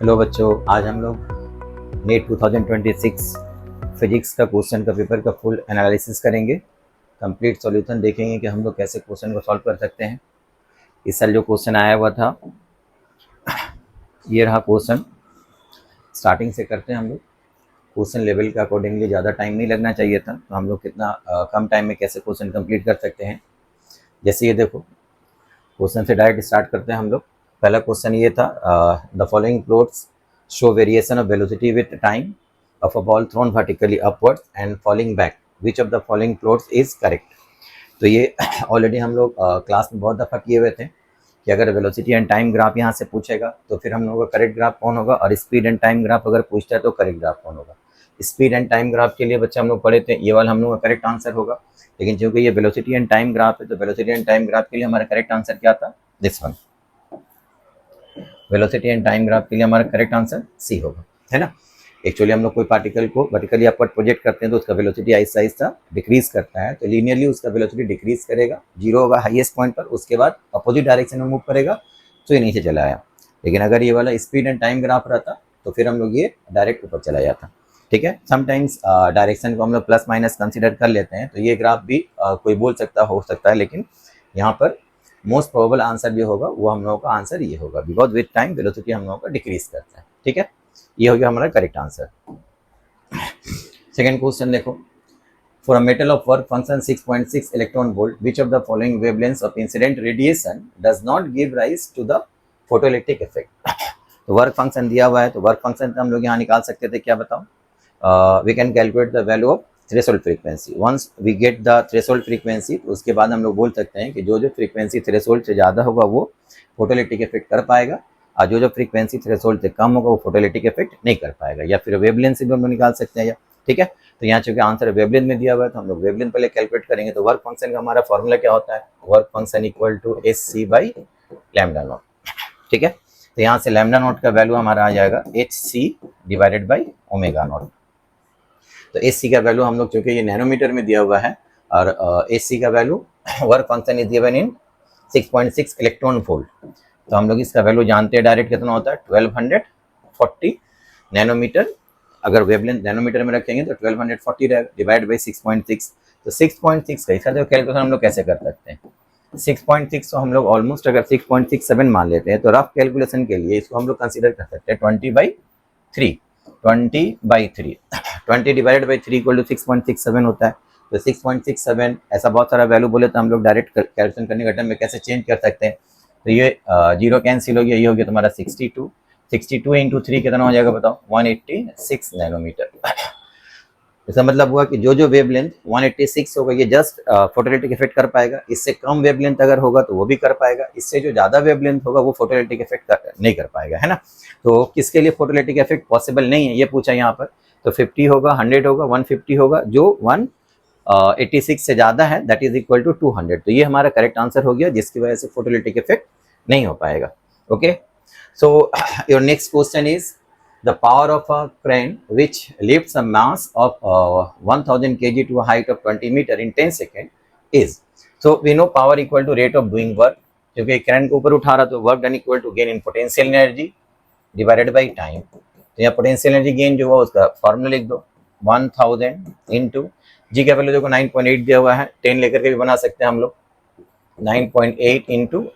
Hello बच्चों, आज हम लोग नीट 2026 फिजिक्स का क्वेश्चन का पेपर का फुल एनालिसिस करेंगे। कंप्लीट सॉल्यूशन देखेंगे कि हम लोग कैसे क्वेश्चन को सॉल्व कर सकते हैं। इस साल जो क्वेश्चन आया हुआ था ये रहा क्वेश्चन। स्टार्टिंग से करते हैं हम लोग। क्वेश्चन लेवल के अकॉर्डिंगली ज़्यादा टाइम नहीं लगना चाहिए था, तो हम लोग कितना कम टाइम में कैसे क्वेश्चन कंप्लीट कर सकते हैं। जैसे ये देखो, क्वेश्चन से डायरेक्ट स्टार्ट करते हैं हम लोग। पहला क्वेश्चन ये था, the following plots show variation of velocity with time of a ball thrown vertically upwards and falling back, which of the following plots is correct. तो ये ऑलरेडी हम लोग क्लास में बहुत दफ़ा किए हुए थे कि अगर वेलोसिटी एंड टाइम ग्राफ यहाँ से पूछेगा तो फिर हम लोगों का करेक्ट ग्राफ कौन होगा, और स्पीड एंड टाइम ग्राफ अगर पूछता है तो करेक्ट ग्राफ कौन होगा। स्पीड एंड टाइम ग्राफ के लिए बच्चे हम लोग पढ़े थे, ये वाला हम लोग का करेक्ट आंसर होगा। लेकिन क्योंकि ये वेलोसिटी एंड टाइम ग्राफ है तो वेलोसिटी एंड टाइम ग्राफ के लिए हमारा करेक्ट आंसर क्या था, this one. Velocity and time graph के लिए हमारा करेक्ट आंसर सी होगा, है ना। एक्चुअली हम लोग कोई पार्टिकल को वर्टिकली अपवर्ड प्रोजेक्ट करते हैं तो उसका वेलोसिटी आहिस्ता आहिस्ता डिक्रीज करता है, तो लीनियरली उसका वेलोसिटी डिक्रीज करेगा, जीरो होगा हाईएस्ट पॉइंट पर, उसके बाद अपोजिट डायरेक्शन में मूव करेगा तो ये नीचे चला आया। लेकिन अगर ये वाला स्पीड एंड टाइम ग्राफ रहता तो फिर हम लोग ये डायरेक्ट ऊपर चला जाता। ठीक है, समटाइम्स डायरेक्शन को हम लोग प्लस माइनस कंसिडर कर लेते हैं, तो ये ग्राफ भी कोई बोल सकता हो सकता है, लेकिन यहाँ पर मोस्ट प्रोबेबल आंसर जो होगा वो हम लोगों का आंसर ये होगा, बिकॉज विद टाइम वेलोसिटी हम लोगों का डिक्रीज करता है। ठीक है, ये हो गया हमारा करेक्ट आंसर। सेकंड क्वेश्चन देखो, for a metal of work function 6.6 electron volt, which of the following wavelengths of incident radiation does not give rise to the photoelectric effect. तो वर्क फंक्शन दिया हुआ है, तो वर्क फंक्शन हम लोग यहाँ निकाल सकते थे, क्या बताओ। We can calculate the value of threshold frequency. Once we get the threshold frequency, तो उसके बाद हम लोग बोल सकते हैं कि जो जो फ्रीक्वेंसी थ्रेशोल्ड से ज़्यादा होगा वो फोटोइलेक्ट्रिक इफेक्ट कर पाएगा, और जो जो फ्रीक्वेंसी थ्रेशोल्ड से कम होगा वो फोटोइलेक्ट्रिक इफेक्ट नहीं कर पाएगा। या फिर वेवलेंथ से भी हम लोग निकाल सकते हैं या, ठीक है। तो यहाँ चूंकि आंसर वेवलेंथ में दिया हुआ है तो हम लोग वेवलेंथ पहले कैलकुलेट करेंगे। तो वर्क फंक्शन का हमारा फॉर्मूला क्या होता है, work function equal to h c by lambda naught. ठीक है, तो यहाँ से लैम्डा नॉट का वैल्यू हमारा आ जाएगा h c divided by omega naught. तो एच सी का वैल्यू हम लोग चूंकि ये नैनोमीटर में दिया हुआ है, और एच सी का value work function is given in 6.6 electron volt, तो हम लोग इसका वैल्यू जानते हैं डायरेक्ट कितना होता है, 1240 नैनोमीटर। अगर वेवलेंथ नैनोमीटर में रखेंगे तो 1240 रहेगा, डिवाइड बाई 6.6। तो 6.6 का इसका जो कैलकुलेशन हम लोग कैसे कर सकते हैं, 6.6 को हम लोग ऑलमोस्ट अगर 6.67 मान लेते हैं तो रफ कैलकुलेशन के लिए इसको हम लोग कंसिडर कर सकते हैं 20/3। 20/3 20 डिवाइडेड बाई 3 इक्वल टू 6.67 होता है। तो 6.67 ऐसा बहुत सारा वैल्यू बोले तो हम लोग डायरेक्ट कैलकुलेशन करने के टाइम में कैसे चेंज कर सकते हैं। तो ये जीरो कैंसिल हो गया, ये हो गया तुम्हारा 62 इंटू 3 कितना हो जाएगा बताओ, 186 नैनोमीटर। इसका मतलब हुआ कि जो जो वेवलेंथ 186 होगा ये जस्ट फोटोइलेक्ट्रिक इफेक्ट कर पाएगा, इससे कम वेवलेंथ अगर होगा तो वो भी कर पाएगा, इससे जो ज़्यादा वेवलेंथ होगा वो फोटोइलेक्ट्रिक इफेक्ट नहीं कर पाएगा, है ना। तो किसके लिए फोटोइलेक्ट्रिक इफेक्ट पॉसिबल नहीं है ये पूछा यहाँ पर। तो 50 होगा, 100 होगा, 150 होगा, जो 186 से ज़्यादा है दैट इज इक्वल टू 200। तो ये हमारा करेक्ट आंसर हो गया, जिसकी वजह से फोटोइलेक्ट्रिक इफेक्ट नहीं हो पाएगा। Okay, so your next question is the power of a crane which lifts a mass of 1000 kg to a height of 20 meter in 10 seconds is, so we know power equal to rate of doing work, क्योंकि crane को ऊपर उठा रहा तो work done equal to gain in potential energy divided by time. तो यहाँ potential energy gain जो हुआ उसका फॉर्मूला लिख दो, 1000 इंटू जी का वैल्यू देखो 9.8 दिया हुआ है, 10 लेकर के भी बना सकते हैं हम लोग, 9.8 into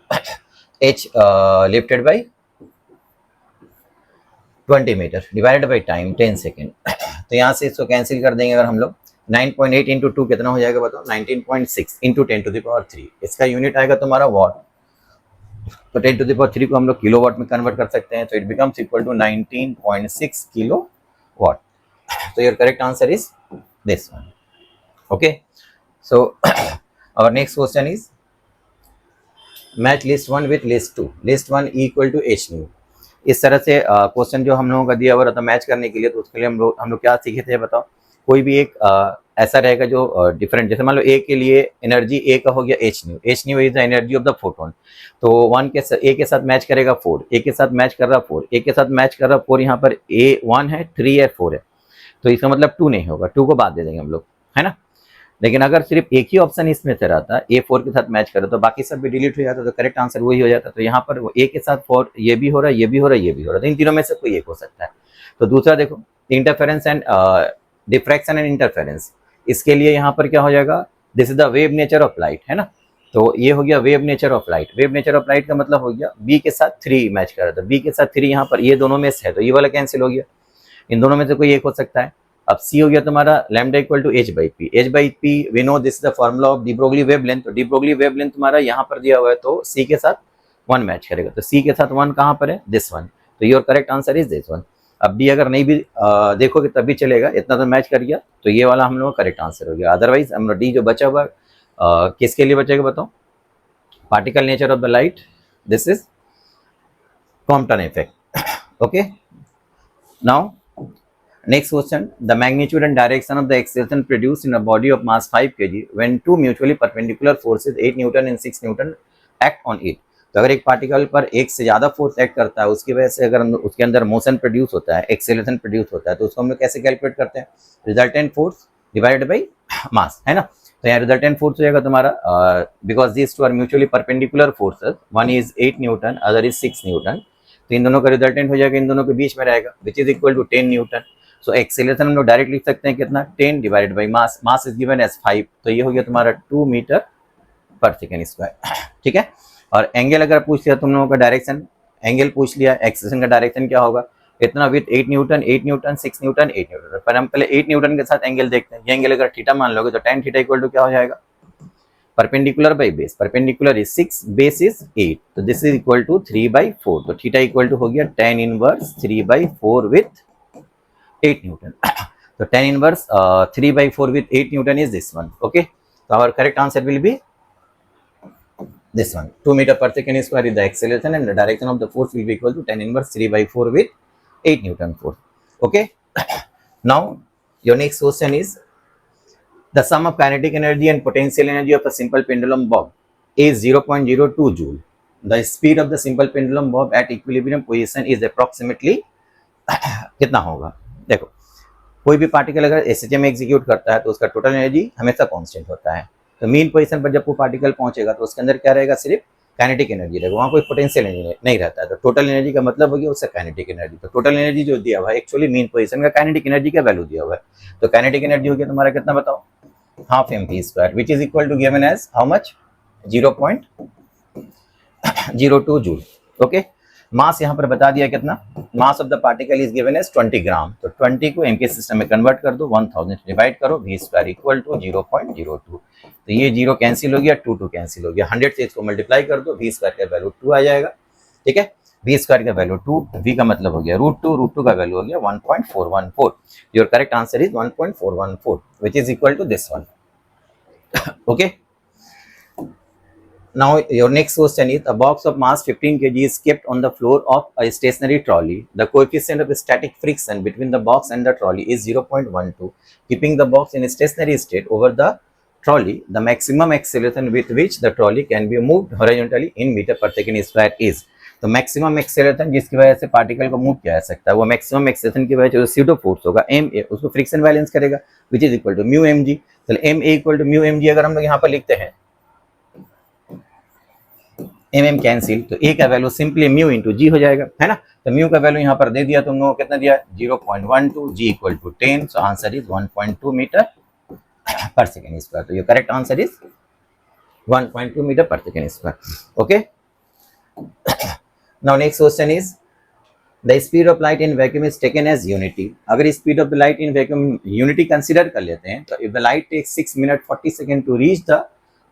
h lifted by 20 metre divided by time 10 second. तो यहाँ से इसको कैंसिल कर देंगे अगर हम लोग, 9.8 इंटू 2 कितना हो जाएगा बताओ, 19.6 इंटू 10⁻3। इसका यूनिट आएगा तुम्हारा वॉट, तो 10⁻3 को हम लोग किलो वाट में कन्वर्ट कर सकते हैं, तो it becomes equal to 19.6 kilowatt. तो your correct answer is this one. Okay, so our next question is match list 1 with list 2, list 1 equal to H nu. इस तरह से क्वेश्चन जो हम लोगों का दिया हुआ था मैच करने के लिए, तो उसके लिए हम लोग क्या सीखे थे बताओ। कोई भी एक ऐसा रहेगा जो डिफरेंट, जैसे मान लो ए के लिए एनर्जी ए का हो गया H new is the energy of the photon. तो ए के साथ मैच करेगा 4, ए के साथ मैच कर रहा 4, ए के साथ मैच कर रहा 4, यहाँ पर ए 1 है, 3 है, 4 है, तो इसका मतलब 2 नहीं होगा, 2 को बाद दे देंगे हम लोग, है ना। लेकिन अगर सिर्फ एक ही ऑप्शन इसमें से रहता A4 के साथ मैच करे तो बाकी सब भी डिलीट हो जाता, तो करेक्ट आंसर वही हो जाता। तो यहाँ पर A के साथ 4 ये भी हो रहा है, ये भी हो रहा है, ये भी हो रहा है, तो इन तीनों में से कोई एक हो सकता है। तो दूसरा देखो, interference and diffraction and interference, इसके लिए यहाँ पर क्या हो जाएगा, this is the wave nature of light, है ना। तो ये हो गया wave nature of light. Wave nature of light का मतलब हो गया बी के साथ 3 मैच कर रहा था, बी के साथ 3 यहाँ पर ये दोनों में से है, तो ये वाला कैंसिल हो गया, इन दोनों में से कोई एक हो सकता है। अब सी हो गया तुम्हारा lambda equal to h by p. H by p we know this is the formula of de Broglie wavelength. तो डी ब्रोगली वेवलेंथ तुम्हारा यहाँ पर दिया हुआ है, तो सी के साथ 1 मैच करेगा, तो सी के साथ 1 कहाँ पर है, दिस वन, तो your correct answer is this one. अब डी अगर नहीं भी देखोगे तब भी चलेगा, इतना तो मैच कर गया, तो ये वाला हम लोग का करेक्ट आंसर हो गया। अदरवाइज हम लोग डी जो बचा हुआ किसके लिए बचेगा बताओ, particle nature of the light, this is Compton effect. Okay, now next question, the magnitude and direction of the acceleration produced in a body of mass 5 kg when two mutually perpendicular forces 8 Newton and 6 Newton act on it। तो अगर एक particle पर एक से ज्यादा force act करता है, उसकी वजह से अगर उसके अंदर मोशन प्रोड्यूस होता है, एक्सेलरेशन प्रोड्यूस होता है, तो उसको हम लोग कैसे कैलकुलेट करते हैं, resultant force divided by mass, है ना। तो यहाँ रिजल्टेंट फोर्स हो जाएगा तुम्हारा, because this two are mutually perpendicular forces, one is 8 newton, other is 6 newton, तो इन दोनों का रिजल्टेंट हो जाएगा इन दोनों के बीच में रहेगा, which is equal to 10 newton. So acceleration हम लोग डायरेक्ट लिख सकते हैं कितना, 10 divided by mass, mass is given as 5, तो ये हो गया तुम्हारा 2 मीटर पर सेकेंड स्क्वायर, ठीक है। और एंगल अगर पूछ लिया तुम लोगों का, डायरेक्शन एंगल पूछ लिया, एक्सेलरेशन का डायरेक्शन क्या होगा, इतना with 8 Newton, 8 Newton, 6 Newton, 8 Newton, पर हम पहले 8 न्यूटन के साथ एंगल देखते हैं। ये एंगल अगर थीटा मान लोगे तो tan थीटा इक्वल टू क्या हो जाएगा, perpendicular by base, perpendicular is 6, base is 8, तो दिस इज इक्वल टू 3/4, तो थीटा इक्वल टू हो गया tan इनवर्स 3/4 विथ 8 न्यूटन। तो tan inverse 3/4 with 8 newton is this one. Okay, तो our correct answer will be this one, 2 meter per second square is the acceleration and the direction of the force will be equal to tan inverse 3/4 with 8 Newton force. Okay, now your next question is the sum of kinetic energy and potential energy of a simple pendulum bob is 0.02 joule. The speed of the simple pendulum bob at equilibrium position is approximately कितना होगा। देखो, कोई भी particle अगर SHM में execute करता है तो उसका टोटल एनर्जी हमेशा कांस्टेंट होता है, तो मीन पोजीशन पर जब वो पार्टिकल पहुंचेगा तो उसके अंदर क्या रहेगा, सिर्फ काइनेटिक एनर्जी रहेगा, वहाँ कोई पोटेंशियल एनर्जी नहीं रहता है। तो टोटल एनर्जी का मतलब हो गया उससे काइनेटिक एनर्जी। तो टोटल एनर्जी जो दिया हुआ है एक्चुअली मीन पोजीशन का काइनेटिक एनर्जी का वैल्यू दिया हुआ है, तो काइनेटिक एनर्जी हो गया तुम्हारा कितना बताओ, half mv², which is equal to given as how much, 0.02 joule. Okay, mass यहाँ पर बता दिया कितना, mass of the particle is given as 20 gram, तो 20 को एम के सिस्टम में कन्वर्ट कर दो, 1000 डिवाइड करो, v² इक्वल टू 0.02, तो ये 0 कैंसिल हो गया, 2 कैंसिल हो गया, 100 से इसको मल्टीप्लाई कर दो, v² का वैल्यू 2 आ जाएगा, ठीक है। v² का वैल्यू 2, v का मतलब हो गया √2 का वैल्यू हो गया 1.414, your correct answer is 1.414 which is equal to this one. Okay, now your next question is a box of mass 15 kg is kept on the floor of a stationary trolley. The coefficient of static friction between the box and the trolley is 0.12. Keeping the box in a stationary state over the trolley, the maximum acceleration with which the trolley can be moved horizontally in meter per second square is। तो maximum acceleration जिसकी वजह से particle को move किया जा सकता है, वो मैक्सिमम एक्सेलरेशन की वजह से जो सीडो फोर्स होगा ma, उसको फ्रिक्शन बैलेंस करेगा, which is equal to mu mg। चलो ma equal to mu mg अगर हम लोग यहाँ पर लिखते हैं, mm कैंसिल, तो a का वैल्यू सिंपली म्यू इंटू जी हो जाएगा, है ना। तो म्यू का वैल्यू यहाँ पर दे दिया तुम लोगों को, कितना दिया, 0.12, g equal to 10, so answer is 1.2 metre per second square, तो ये correct answer is 1.2 metre per second square. Okay, now next question is the speed of light in vacuum is taken as unity. अगर speed of the light in vacuum unity consider कर लेते हैं, तो if the light takes 6 minute 40 second to reach the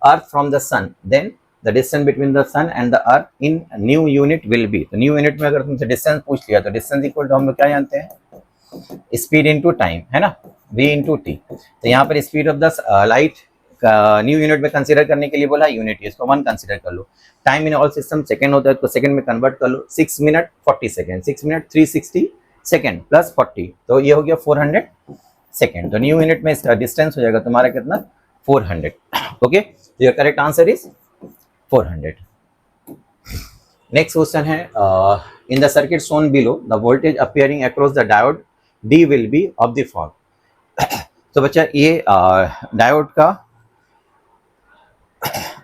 earth from the sun, then the distance between the sun and the earth in new unit will be। तो new unit में अगर तुमसे distance पूछ लिया तो डिस्टेंस इक्वल टू हम लोग क्या जानते हैं, स्पीड इनटू टाइम, है ना, v इंटू टी। तो यहाँ पर speed of the light new unit में कंसीडर करने के लिए बोला यूनिट, इसको 1 कंसीडर कर लो। Time in all system second होता है तो सेकंड में कन्वर्ट कर लो, 6 minute 40 second, 6 minute 360 second plus 40, तो ये हो गया 400 सेकंड। तो न्यू यूनिट में इसका डिस्टेंस हो जाएगा तुम्हारा कितना, 400। ओके, तो your correct answer is 400। Next question है, in the circuit shown below the voltage appearing across the diode D will be of the form. तो बच्चा ये डायोड का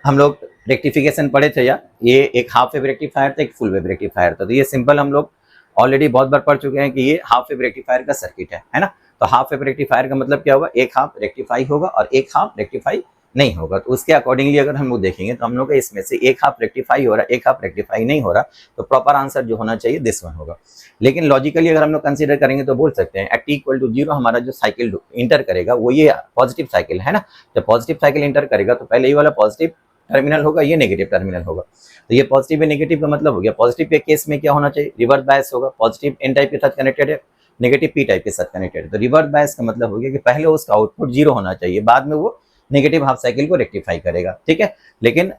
हम लोग रेक्टिफिकेशन पढ़े थे, या ये एक हाफ वेव रेक्टिफायर था, एक फुल वेव रेक्टिफायर था। तो ये सिंपल हम लोग ऑलरेडी बहुत बार पढ़ चुके हैं कि ये हाफ वेव रेक्टिफायर का सर्किट है ना। तो हाफ वेव रेक्टिफायर का मतलब क्या होगा, एक हाफ रेक्टिफाई होगा और एक हाफ रेक्टिफाई नहीं होगा। तो उसके अकॉर्डिंगली अगर हम लोग देखेंगे तो हम लोग इसमें से एक हाफ रेक्टिफाई हो रहा है, एक हाफ रेक्टिफाई नहीं हो रहा, तो प्रॉपर आंसर जो होना चाहिए दिस वन होगा। लेकिन लॉजिकली अगर हम लोग कंसीडर करेंगे तो बोल सकते हैं at t equal to zero हमारा जो साइकिल इंटर करेगा वो ये पॉजिटिव साइकिल है ना। जब पॉजिटिव साइकिल इंटर करेगा तो पहले ये वाला पॉजिटिव टर्मिनल होगा, ये नेगेटिव टर्मिनल होगा। तो ये पॉजिटिव या नेगेटिव का मतलब हो गया, पॉजिटिव के केस में क्या होना चाहिए, रिवर्स बायस होगा। पॉजिटिव एन टाइप के साथ कनेक्टेड है, नेगेटिव पी टाइप के साथ कनेक्टेड है। तो रिवर्स बायस का मतलब हो गया कि पहले उसका आउटपुट जीरो होना चाहिए, बाद में वो नेगेटिव हाफ साइकिल को रेक्टिफाई करेगा, ठीक है। लेकिन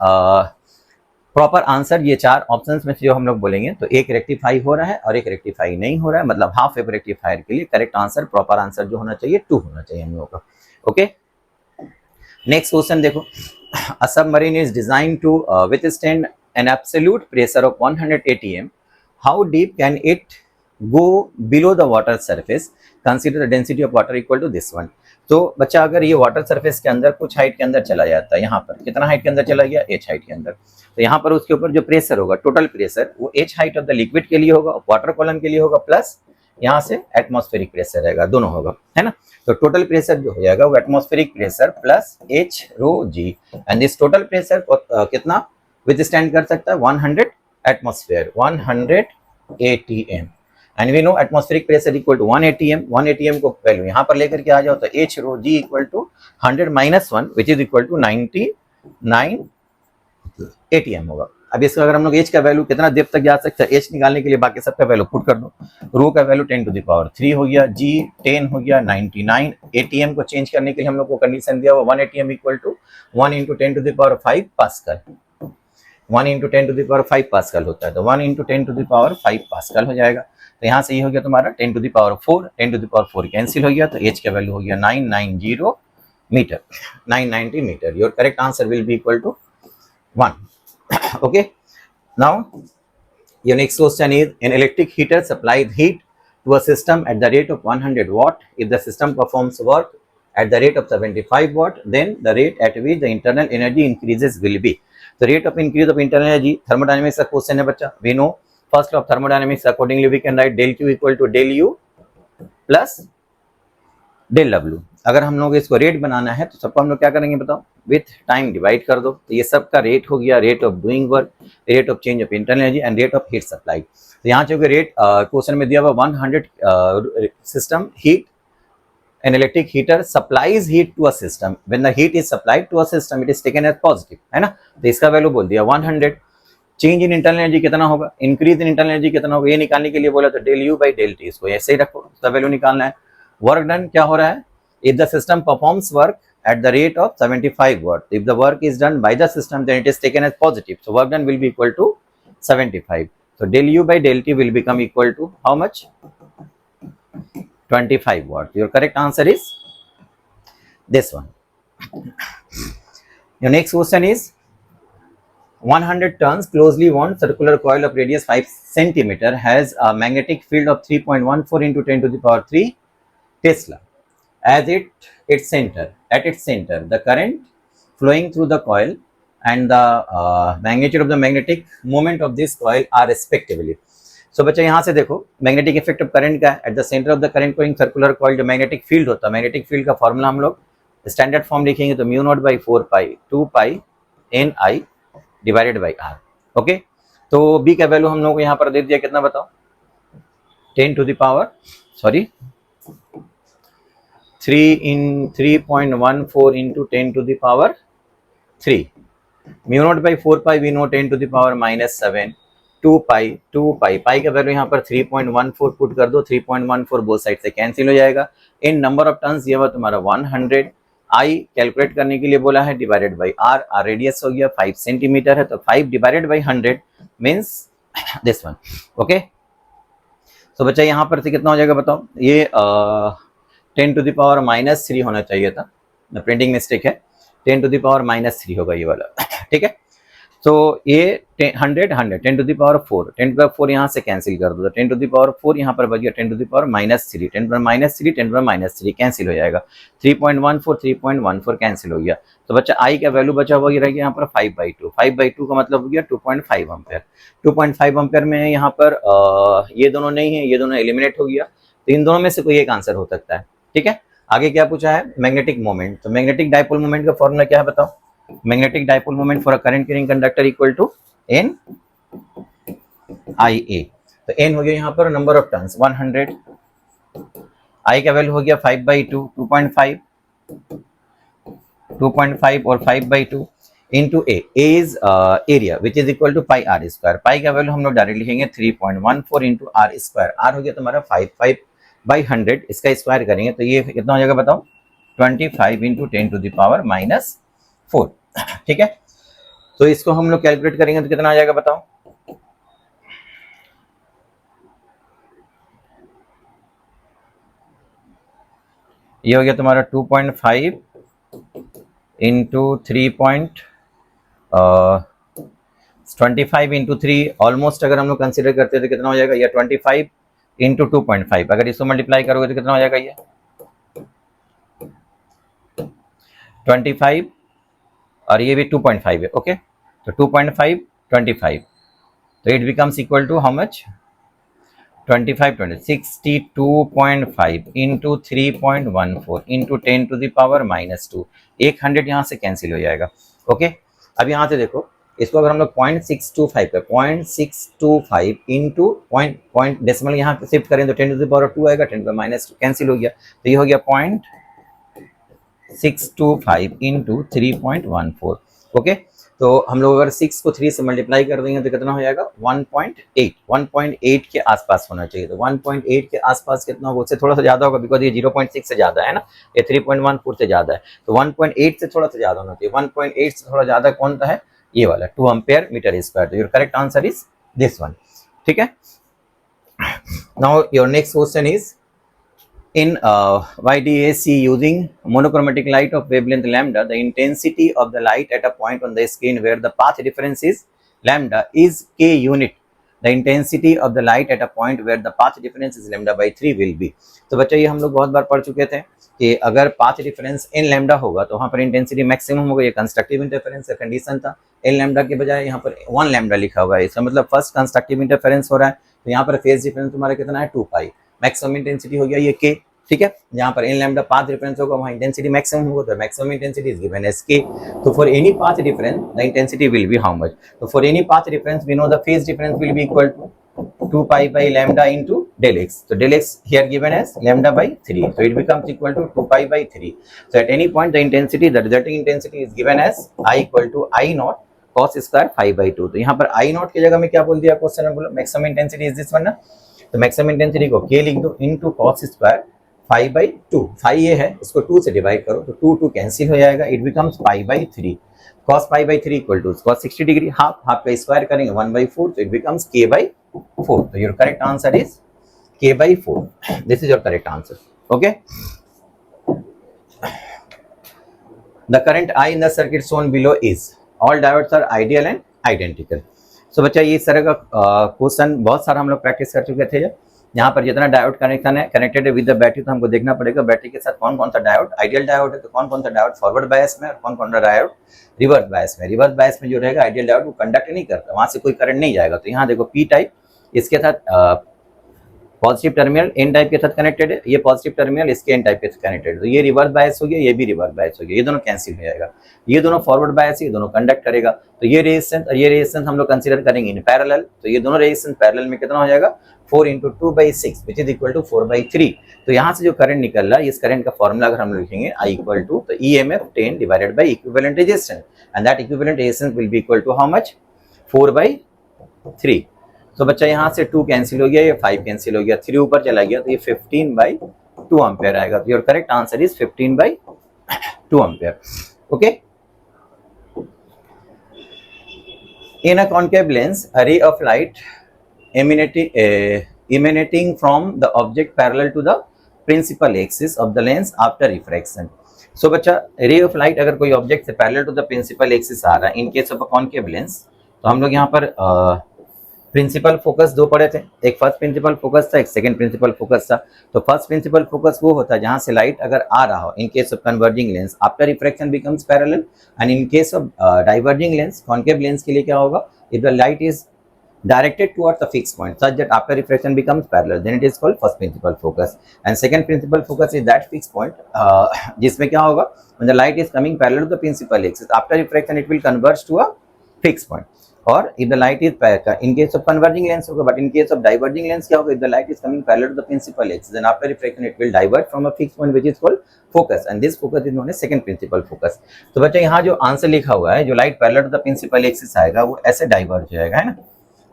प्रॉपर आंसर ये चार ऑप्शंस में से जो हम लोग बोलेंगे तो एक रेक्टिफाई हो रहा है और एक रेक्टिफाई नहीं हो रहा है, मतलब हाफ वेव रेक्टिफायर के लिए करेक्ट आंसर, प्रॉपर आंसर जो होना चाहिए 2 होना चाहिए हम लोगों का। ओके, नेक्स्ट क्वेश्चन देखो, a submarine is designed to withstand an absolute pressure of 100 atm. How deep can it go below the water surface? Consider the density of water equal to this one. तो बच्चा अगर ये water surface के अंदर कुछ height के अंदर चला जाता है, यहाँ पर कितना हाइट के अंदर चला गया, h हाइट के अंदर, तो यहाँ पर उसके ऊपर जो प्रेशर होगा, टोटल प्रेशर, वो h height of the liquid के लिए होगा, वाटर कॉलम के लिए होगा, प्लस यहाँ से एटमॉस्फेरिक प्रेशर रहेगा, दोनों होगा, है ना। तो टोटल प्रेशर जो हो जाएगा वो atmospheric pressure plus h rho g, and this total pressure कितना विथ स्टैंड कर सकता है, 100 atmosphere, 100 atm, and we know atmospheric pressure equal to 1 atm। 1 atm को वैल्यू यहाँ पर लेकर के आ जाओ तो h rho g equal to 100 minus 1 which is equal to 99 atm होगा। अब इसका अगर हम लोग एच का वैल्यू कितना देर तक जा सकता है, एच निकालने के लिए बाकी सबका वैल्यू पुट कर दो। रो का वैल्यू 10 टू द पावर 3 हो गया, जी 10 हो गया, 99 एटीएम को चेंज करने के लिए हम लोग को कंडीशन दिया हुआ 1 atm equal to 1 into 10 to the power 5 pascal, 1 into 10 to the power 5 pascal होता है, तो 1 into 10 to the power 5 pascal हो जाएगा। तो यहाँ से ये हो गया तुम्हारा 10 to the power 4, 10 to the power 4 cancel हो गया, तो एच का वैल्यू हो गया 990 metre, 990 metre. Your correct answer will be equal to 1। Okay, now your next question is, an electric heater supplies heat to a system at the rate of 100 watt. If the system performs work at the rate of 75 watt, then the rate at which the internal energy increases will be. The rate of increase of internal energy, thermodynamics का question है बच्चा। We know first law of thermodynamics, accordingly we can write del Q equal to del U plus del W। अगर हम लोग इसको rate बनाना है तो सबको हम लोग क्या करेंगे बताओ, विथ टाइम डिवाइड कर दो। तो ये सबका रेट हो गया, rate of doing work, rate of change of internal energy and rate of heat supply. तो यहाँ चूंकि रेट क्वेश्चन में दिया हुआ 100 system heat, an electric heater supplies heat to a system. When the heat is supplied to a system, it is taken as positive, है ना। तो इसका वैल्यू बोल दिया 100। चेंज इन इंटरनल एनर्जी कितना होगा, इंक्रीज इन इंटरनल एनर्जी कितना होगा, ये निकालने के लिए बोला तो del u by del t, इसको ऐसे ही रखो, इसका वैल्यू निकालना है। वर्क डन क्या हो रहा है, if the system performs work at the rate of 75 watt, if the work is done by the system then it is taken as positive, so work done will be equal to 75, so del u by del t will become equal to how much, 25 watt. Your correct answer is this one. Your next question is, 100 tons closely wound circular coil of radius 5 centimeter has a magnetic field of 3.14 into 10 to the power 3 Tesla. At its center, the current flowing through the coil and the magnitude of the magnetic moment of this coil are respectively. So बच्चा यहाँ से देखो magnetic effect of current का है, at the centre of the current flowing circular coil जो magnetic field होता है, magnetic field का फॉर्मूला हम लोग स्टैंडर्ड फॉर्म लिखेंगे तो mu naught by 4 pi 2 pi n i divided by r. Okay, तो बी का वैल्यू हम लोग को यहाँ पर दे दिया कितना बताओ, 10 to the power 3.14 into 10 to the power 3, mu naught by 4 pi we know 10 to the power minus 7, 2 pi का वैल्यू यहाँ पर 3.14 पुट कर दो, 3.14 बोथ साइड से कैंसिल हो जाएगा। इन नंबर ऑफ टर्न्स ये हुआ तुम्हारा 100, आई कैलकुलेट करने के लिए बोला है divided by r, r radius हो गया 5 सेंटीमीटर है, तो 5 divided by 100 means this one. Okay, तो बच्चा यहाँ पर से कितना हो जाएगा बताओ, ये 10 टू द पावर माइनस 3 होना चाहिए था, प्रिंटिंग मिस्टेक है, 10 टू द पावर माइनस 3 होगा ये वाला, ठीक है। तो ये 100 100 10 to the power 4 10 to the power 4 यहाँ से कैंसिल कर दो, तो 10 टू द पावर 4 यहाँ पर बच गया 10 to the power -3 10 to the 3 10 to the -3 cancel हो जाएगा, 3.14 3.14 कैंसिल हो गया। तो बच्चा आई का वैल्यू बचा हुआ रह गया यहाँ पर 5/2 5/2 का मतलब हो गया 2.5 एम्पेयर। 2.5 एम्पेयर में यहाँ पर ये दोनों नहीं है, ये दोनों एलिमिनेट हो गया, तो इन दोनों में से कोई एक आंसर हो सकता है। ठीक है, आगे क्या पूछा है, मैग्नेटिक मोमेंट। तो मैग्नेटिक डाइपोल मोमेंट का फॉर्मूला क्या है बताओ। Magnetic dipole moment for a current carrying conductor equal to N IA। तो N हो गया यहाँ पर नंबर ऑफ टर्न्स 100, I का वैल्यू हो गया 5/2 2.5 और 5/2 into A is area which is equal to pi r square. Pi का वैल्यू हम लोग डायरेक्ट लिखेंगे 3.14 इंटू आर स्क्वायर। आर हो गया तुम्हारा 5/100, इसका स्क्वायर करेंगे तो ये कितना हो जाएगा बताओ, 25 इंटू 10 टू द पावर -4। ठीक है, तो इसको हम लोग कैलकुलेट करेंगे तो कितना आ जाएगा बताओ। ये हो गया तुम्हारा 2.5 इंटू 3.25 इंटू 3 ऑलमोस्ट अगर हम लोग कंसिडर करते हैं तो कितना हो जाएगा, ये 25 इंटू 2.5 अगर इसको मल्टीप्लाई करोगे तो कितना हो जाएगा, ये 25 और ये भी 2.5 है। ओके, तो 2.5 25, तो it becomes equal to how much, 25 20 62.5 into 3.14 into 10 to the power -2। 100 यहाँ से कैंसिल हो जाएगा। ओके, अब यहाँ से देखो, इसको अगर हम लोग 0.625 पे 0.625 इंटू पॉइंट डेसिमल यहाँ पे शिफ्ट करें तो 10 टू द पावर 2 आएगा, 10 टू द -2 कैंसिल हो गया, तो ये हो गया 0.625 इंटू 3.14। ओके, तो हम लोग अगर 6 को 3 से मल्टीप्लाई कर देंगे तो कितना हो जाएगा, 1.8 के आसपास होना चाहिए। तो 1.8 के आसपास कितना होगा, उससे थोड़ा सा ज्यादा होगा बिकॉज ये 0.6 से ज्यादा है ना, ये 3.14 से ज्यादा है, तो 1.8 से थोड़ा सा ज्यादा होना चाहिए। 1.8 से थोड़ा ज्यादा कौन सा है, ये वाला 2 एम्पेयर मीटर स्क्वायर। तो your correct answer is this one. ठीक है, now your next question is in YDAC using monochromatic light of wavelength lambda, the intensity of the light at a point on the screen where the path difference is lambda is k unit. The intensity of the light at a point where the path difference is lambda/3 will be। तो बच्चा ये हम लोग बहुत बार पढ़ चुके थे कि अगर पाथ डिफरेंस n लैम्डा होगा तो वहाँ पर इंटेंसिटी मैक्सिमम होगा, ये कंस्ट्रक्टिव इंटरफेरेंस का कंडीशन था। n लैम्डा के बजाय यहाँ पर 1 लैम्डा लिखा हुआ है, इसका मतलब फर्स्ट कंस्ट्रक्टिव इंटरफेरेंस हो रहा है, तो यहाँ पर फेज डिफरेंस तुम्हारा कितना है 2 पाई, मैक्सिमम इंटेंसिटी हो गया ये k। ठीक है, जहां पर n लैम्डा पाथ डिफरेंस होगा वहां इंटेंसिटी मैक्सिमम होगा, तो maximum intensity is given as k। तो for any path difference the intensity will be how much, तो for any path difference we know the phase difference will be equal to 2 pi by lambda into del x। So del x here given as lambda/3, so it becomes equal to 2 pi by 3। So at any point the intensity, the resulting intensity is given as I equal to I naught cos square 5/2। तो यहाँ पर I naught की जगह में क्या बोल दिया question में, बोलो maximum intensity is this one ना, तो मैक्सिमम इंटेंसिटी को k लिख दो इनटू cos स्क्वायर 5/2। 5 ये है, इसको 2 से डिवाइड करो तो 2 कैंसिल हो जाएगा, it becomes pi/3। cos pi/3 equal to cos 60 degree, half का स्क्वायर करेंगे 1/4, तो इट बिकम्स k/4। तो your correct answer is k/4। This is your correct answer. Okay, the current I in the circuit shown below is all diodes are ideal and identical. So बच्चा ये इस तरह का question बहुत सारा हम लोग प्रैक्टिस कर चुके थे। यहाँ पर जितना डायोड कनेक्शन है कनेक्टेड है विद द बैटरी, तो हमको देखना पड़ेगा बैटरी के साथ कौन कौन सा डायोड आइडियल डायोड है, तो कौन कौन सा डायोड फॉरवर्ड बायस में और कौन कौन सा डायोड रिवर्स बायस में। रिवर्स बायस में जो रहेगा आइडियल डायोड वो कंडक्ट नहीं करता, वहां से कोई करंट नहीं जाएगा। तो यहाँ देखो पी टाइप इसके साथ पॉजिटिव टर्मिनल एन टाइप के साथ कनेक्टेड है, ये पॉजिटिव टर्मिनल इसके एन टाइप के साथ कनेक्टेड है, तो ये रिवर्स बायस हो गया, ये भी रिवर्स बायस हो गया, ये दोनों कैंसिल हो जाएगा। ये दोनों फॉरवर्ड बायस है, ये दोनों कंडक्ट करेगा, तो ये रेजिस्टेंस और ये रेजिस्टेंस हम लोग कंसीडर करेंगे इन पैरेलल, तो ये दोनों रेजिस्टेंस पैरेलल में कितना हो जाएगा 4 × 2/6 विच इज इक्वल टू 4/3। तो यहाँ से जो करंट निकल रहा है इस करंट का फॉर्मूला अगर हम लिखेंगे I इक्वल टू तो EMF 10 divided by equivalent resistance, and that equivalent resistance will be equal to how much 4/3। तो बच्चा यहाँ से 2 कैंसिल हो गया, ये 5 कैंसिल हो गया, 3 ऊपर चला गया, तो ये 15/2 एम्पेयर आएगा। तो your correct answer is 15/2 ampere. Okay, in a concave lens a ray of light emanating from the object parallel to the principal axis of the lens after refraction। So बच्चा, रे ऑफ लाइट अगर कोई object से parallel to the principal axis आ रहा है in case of a concave lens, तो हम लोग यहाँ पर प्रिंसिपल फोकस दो पढ़े थे, एक फर्स्ट प्रिंसिपल फोकस था, एक सेकंड प्रिंसिपल फोकस था। तो फर्स्ट प्रिंसिपल फोकस वो होता है जहां से लाइट अगर आ रहा हो इन case of converging lens after refraction becomes parallel, and in case of diverging lens concave lens के लिए क्या होगा, if the light is directed towards a fixed point such that after refraction becomes parallel, then it is called first principal focus. And second principal focus is that fixed point जिसमें क्या होगा, when the light is coming parallel to the principal axis after refraction it will converge to a fixed point. Or if the light is in case of converging lens होगा, but in case of diverging lens क्या होगा, if the light is coming parallel to the principal axis then after refraction it will divert from a fixed point which is called focus, and this focus is known as second principal focus. तो बच्चा यहाँ जो answer लिखा हुआ है, जो light parallel to the principal axis आएगा वो ऐसे डाइवर्ज हो जाएगा, है ना,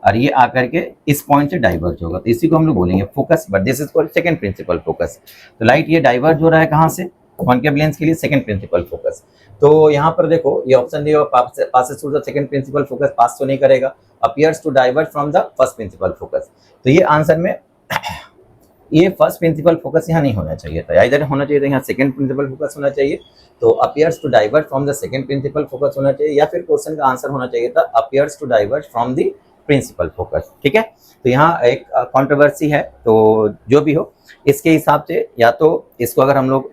और ये आकर के इस पॉइंट से डाइवर्ज होगा, तो इसी को हम लोग बोलेंगे focus, but this is called second principal focus. तो लाइट ये डाइवर्ज हो रहा है कहाँ से, कॉन्केव लेंस के लिए सेकंड प्रिंसिपल फोकस। तो यहाँ पर देखो ये ऑप्शन दिया passes through the second principal focus, pass तो नहीं करेगा, appears to diverge from the first principal focus. तो ये आंसर में ये फर्स्ट प्रिंसिपल फोकस यहाँ नहीं होना चाहिए था, इधर होना चाहिए था, यहाँ सेकंड प्रिंसिपल फोकस होना चाहिए। तो appears to diverge from the second principal focus होना चाहिए, या फिर क्वेश्चन का आंसर होना चाहिए था appears to diverge from the principal focus. ठीक है, तो यहाँ एक कंट्रोवर्सी है, तो जो भी हो इसके हिसाब से या तो इसको अगर हम लोग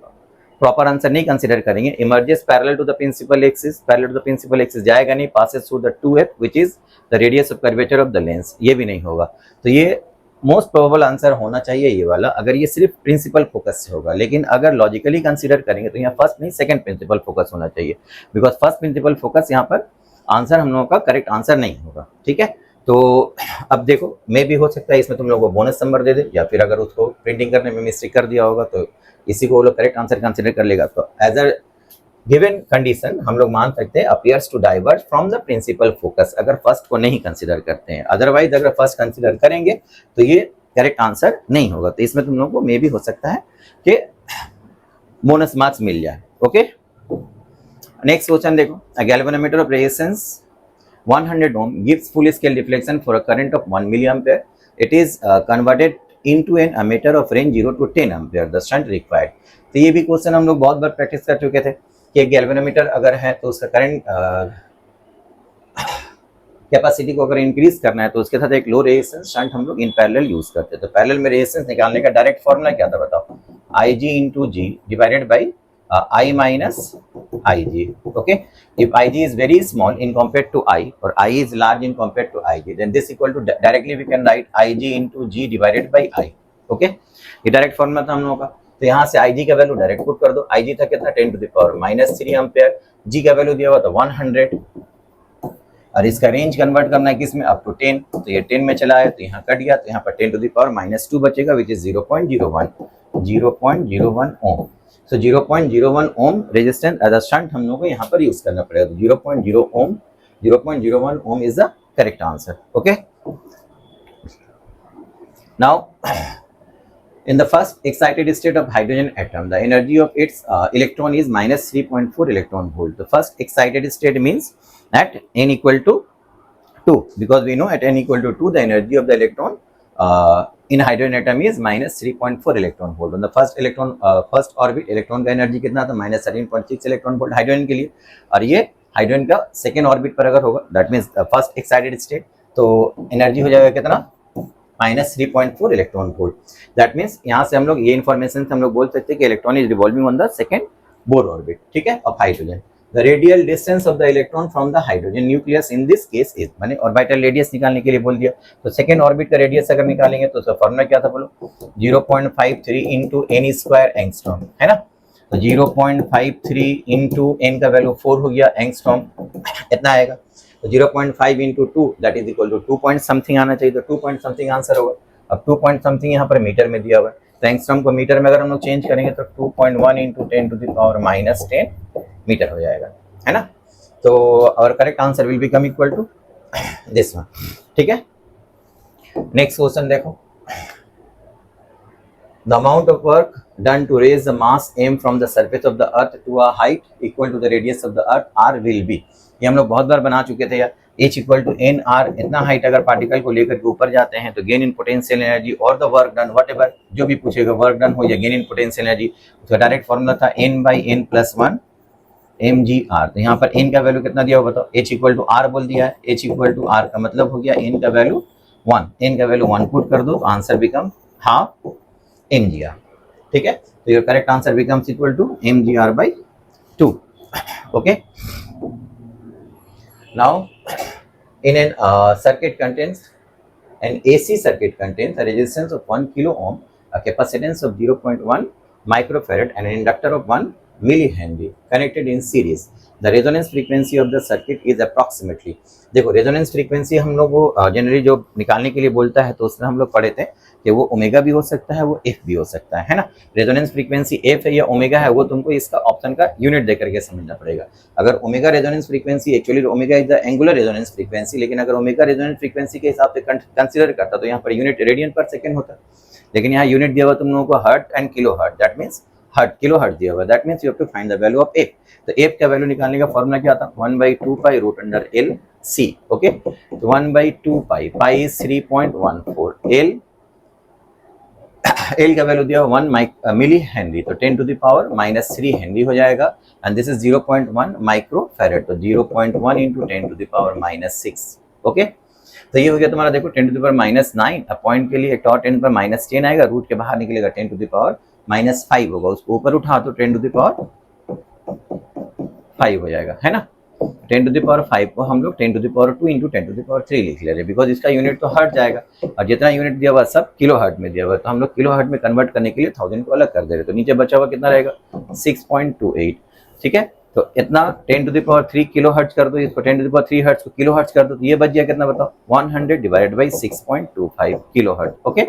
प्रॉपर आंसर नहीं कंसीडर करेंगे, emerges parallel to the principal axis, parallel to the principal axis जाएगा नहीं, passes through the 2f which is the radius of curvature of the lens, ये भी नहीं होगा। तो ये मोस्ट प्रोबेबल आंसर होना चाहिए ये वाला, अगर ये सिर्फ प्रिंसिपल फोकस से होगा। लेकिन अगर लॉजिकली कंसीडर करेंगे तो यहाँ फर्स्ट नहीं सेकंड प्रिंसिपल फोकस होना चाहिए, बिकॉज फर्स्ट प्रिंसिपल फोकस यहाँ पर आंसर हम लोगों का करेक्ट आंसर नहीं होगा। ठीक है, तो अब देखो मे भी हो सकता है इसमें तुम लोगों को बोनस नंबर दे दे, या फिर अगर उसको प्रिंटिंग करने में मिस्टेक कर दिया होगा तो इसी को वो लोग करेक्ट आंसर कंसीडर कर लेगा। तो एज अ गिवन कंडीशन हम लोग मान सकते हैं appears to diverge from the principal focus, अगर फर्स्ट को नहीं कंसीडर करते हैं। अदरवाइज अगर फर्स्ट कंसीडर करेंगे तो ये करेक्ट आंसर नहीं होगा। तो इसमें तुम लोगों को मे भी हो सकता है कि बोनस मार्क्स मिल जाए। ओके, नेक्स्ट क्वेश्चन देखो, अ galvanometer of resistance 100 ohm gives full scale reflection for a current of 1 milliampere. It is converted into an ammeter of range 0 to 10 ampere. The shunt required. तो ये भी question हम लोग बहुत बार practice कर चुके थे कि एक गैल्वेनोमीटर अगर है तो उसका करंट कैपेसिटी को अगर इंक्रीज करना है तो उसके साथ एक लो रेजिस्टेंस शंट हम लोग इन पैरेलल यूज करते हैं। तो पैरेलल में रेजिस्टेंस निकालने का डायरेक्ट फॉर्मूला क्या था बताओ, IG into G divided by I minus IG. Okay, if IG is very small in compared to I or I is large in compared to IG, then this equal to directly we can write IG into G divided by I. Okay, ये direct formula था हम लोगों का। तो यहाँ से IG का value direct put कर दो, IG था कितना 10 to the power -3 ampere, G का वैल्यू दिया हुआ था 100, और इसका रेंज कन्वर्ट करना है किसमें, अप टू 10। तो ये 10 में चला है तो यहाँ कट गया, तो यहाँ पर 10 to the power -2 बचेगा which is 0.01 ohm. So 0.01 ohm resistance as a shunt हम लोगों को यहाँ पर यूज करना पड़ेगा। तो 0.01 ohm is the correct answer. Okay, now in the first excited state of hydrogen atom, the energy of its electron is -3.4 electron volt. The first excited state means at n equal to 2, because we know at n equal to 2 the energy of the electron in hydrogen atom is -3.4 electron volt. On the first orbit electron का energy कितना था, -13.6 electron volt hydrogen के लिए, और ये hydrogen का second orbit पर अगर होगा that means first excited state, तो एनर्जी हो जाएगा कितना, -3.4 इलेक्ट्रॉन वोल्ट। दैट मीन्स यहाँ से हम लोग ये इन्फॉर्मेशन से हम लोग बोल सकते हैं कि electron is revolving on the second Bohr orbit, ठीक है, of hydrogen. The radial distance of the electron from the hydrogen nucleus in this case is, मैंने ऑर्बिटल रेडियस निकालने के लिए बोल दिया। तो सेकेंड ऑर्बिट का रेडियस अगर निकालेंगे तो उसका फॉर्मूला क्या था बोलो, 0.53 इंटू एन स्क्वायर एंगस्ट्रॉम, है ना। तो 0.53 इंटू एन का वैल्यू 4 हो गया एंगस्ट्रॉम, इतना आएगा। तो 0.5 into 2 that is equal to 2 point something आना चाहिए, तो 2 पॉइंट समथिंग आंसर होगा। अब 2 पॉइंट समथिंग यहाँ पर मीटर में दिया हुआ है, तो एंगस्ट्रॉम को मीटर में अगर हम लोग चेंज करेंगे तो 2.1 into 10 to the power -10 metre हो जाएगा, है ना। तो our correct answer will become equal to this one, ठीक है। नेक्स्ट क्वेश्चन देखो, the amount of work done to raise the mass m from the surface of the earth to a height equal to the radius of the earth r will be। ये हम लोग बहुत बार बना चुके थे यार। h equal to n r, इतना height अगर पार्टिकल को लेकर के ऊपर जाते हैं तो गेन इन पोटेंशियल एनर्जी और the work done, whatever जो भी पूछेगा वर्क डन हो या गेन इन पोटेंशियल एनर्जी, उसका डायरेक्ट फॉर्मूला था n by n plus one m g r. तो यहाँ पर n का वैल्यू कितना दिया हो बताओ, h इक्वल टू आर बोल दिया है, h इक्वल टू आर का मतलब हो गया n का वैल्यू 1, n का वैल्यू 1 पुट कर दो तो answer become half m g r. ठीक है, तो your correct answer becomes equal to m g r by 2। Okay, now in an circuit contains an AC circuit contains a resistance of 1 kilo ohm, a capacitance of 0.1 microfarad and an inductor of 1 millihenry connected in series. The resonance frequency of the circuit is approximately, देखो resonance frequency हम लोग वो generally जो निकालने के लिए बोलता है तो उसमें हम लोग पढ़े थे कि वो ओमेगा भी हो सकता है, वो एफ भी हो सकता है ना। रेजोनेंस फ्रीक्वेंसी एफ है या ओमेगा है वो तुमको इसका ऑप्शन का यूनिट देकर के समझना पड़ेगा। अगर omega resonance frequency, actually omega is the angular resonance frequency, लेकिन अगर ओमेगा रेजोनेंस फ्रीक्वेंसी के हिसाब से कंसीडर करता तो यहाँ per unit radian per second होता, लेकिन यहाँ यूनिट दिया हुआ तुम लोगों को hertz and kilohertz, that means hertz, kilohertz दिया हुआ, that means you have to find the value of f. तो एफ का वैल्यू निकालने का फॉर्मूला क्या था, 1/2 pi root under l c. Okay, तो 1/2 पाई, पाई इज 3.14, एल का वैल्यू दिया 1 मिली हेनरी, तो 10 टू द पावर -3 हेनरी हो जाएगा, and this is 0.1 microfarad, तो 0.1 into 10 to the power -6। Okay, तो ये हो गया तुम्हारा, देखो 10 टू द पावर -9, अब पॉइंट के लिए एक और 10 पर -10 आएगा, रूट के बाहर निकलेगा 10 टू द पावर -5 होगा, उसको ऊपर उठा तो 10 टू द पावर 5 हो जाएगा, है ना। 10 टू द पावर 5 को हम लोग 10 to the power 2 into 10 to the power 3 लिख ले रहे हैं, बिकॉज इसका यूनिट तो हर्ट जाएगा और जितना यूनिट दिया हुआ सब किलो हर्ट में दिया हुआ है, तो हम लोग किलो हर्ट में कन्वर्ट करने के लिए 1000 को अलग कर दे रहे, तो नीचे बचा हुआ कितना रहेगा 6.28। ठीक है, तो इतना 10 to the power 3 kilohertz कर दो, इसको 10 टू द पावर 3 हर्ट्ज को किलो हर्ट्ज कर दो, तो ये बच गया कितना बताओ, 100 divided by 6.25 kilohertz. Okay,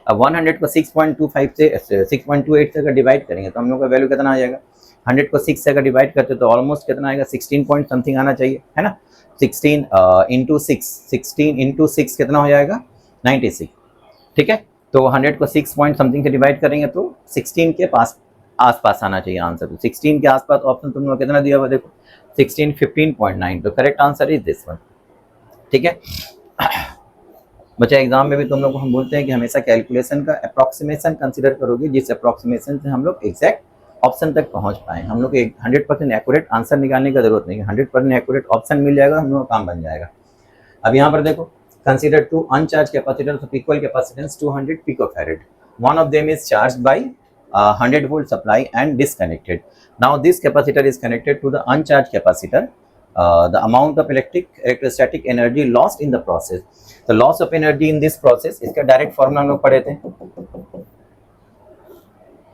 अब 100 को 6.25 से 6.28 से अगर डिवाइड करेंगे तो हम लोग का वैल्यू कितना आ जाएगा, 100 को 6 से अगर डिवाइड करते तो ऑलमोस्ट कितना आएगा, 16 पॉइंट समथिंग आना चाहिए, है ना। 16 इंटू 6 कितना हो जाएगा 96। ठीक है, तो 100 को 6 पॉइंट समथिंग से डिवाइड करेंगे तो 16 के पास आसपास आना चाहिए आंसर, तो 16 के आसपास ऑप्शन तुम लोग कितना दिया हुआ देखो 16 15.9, तो correct answer is this one. ठीक है बच्चा, एग्जाम में भी तुम लोग को हम बोलते हैं कि हमेशा कैलकुलेशन का अप्रॉक्सीमेशन कंसीडर करोगे, जिस अप्रॉक्सीमेशन से हम लोग एग्जैक्ट ऑप्शन तक पहुंच पाए। हम लोग को 100% एक्यूरेट आंसर निकालने की जरूरत नहीं है, 100% एक्यूरेट ऑप्शन मिल जाएगा, हम लोग का काम बन जाएगा। अब यहाँ पर देखो, consider two uncharged capacitance of equal capacitance 200 picofarad, one of them is charge by 100 volt supply and disconnected. Now this capacitor is connected to the uncharged capacitor. The amount of electrostatic energy lost in the process. The loss of energy in this process, इसका direct formula हम लोग पढ़े थे,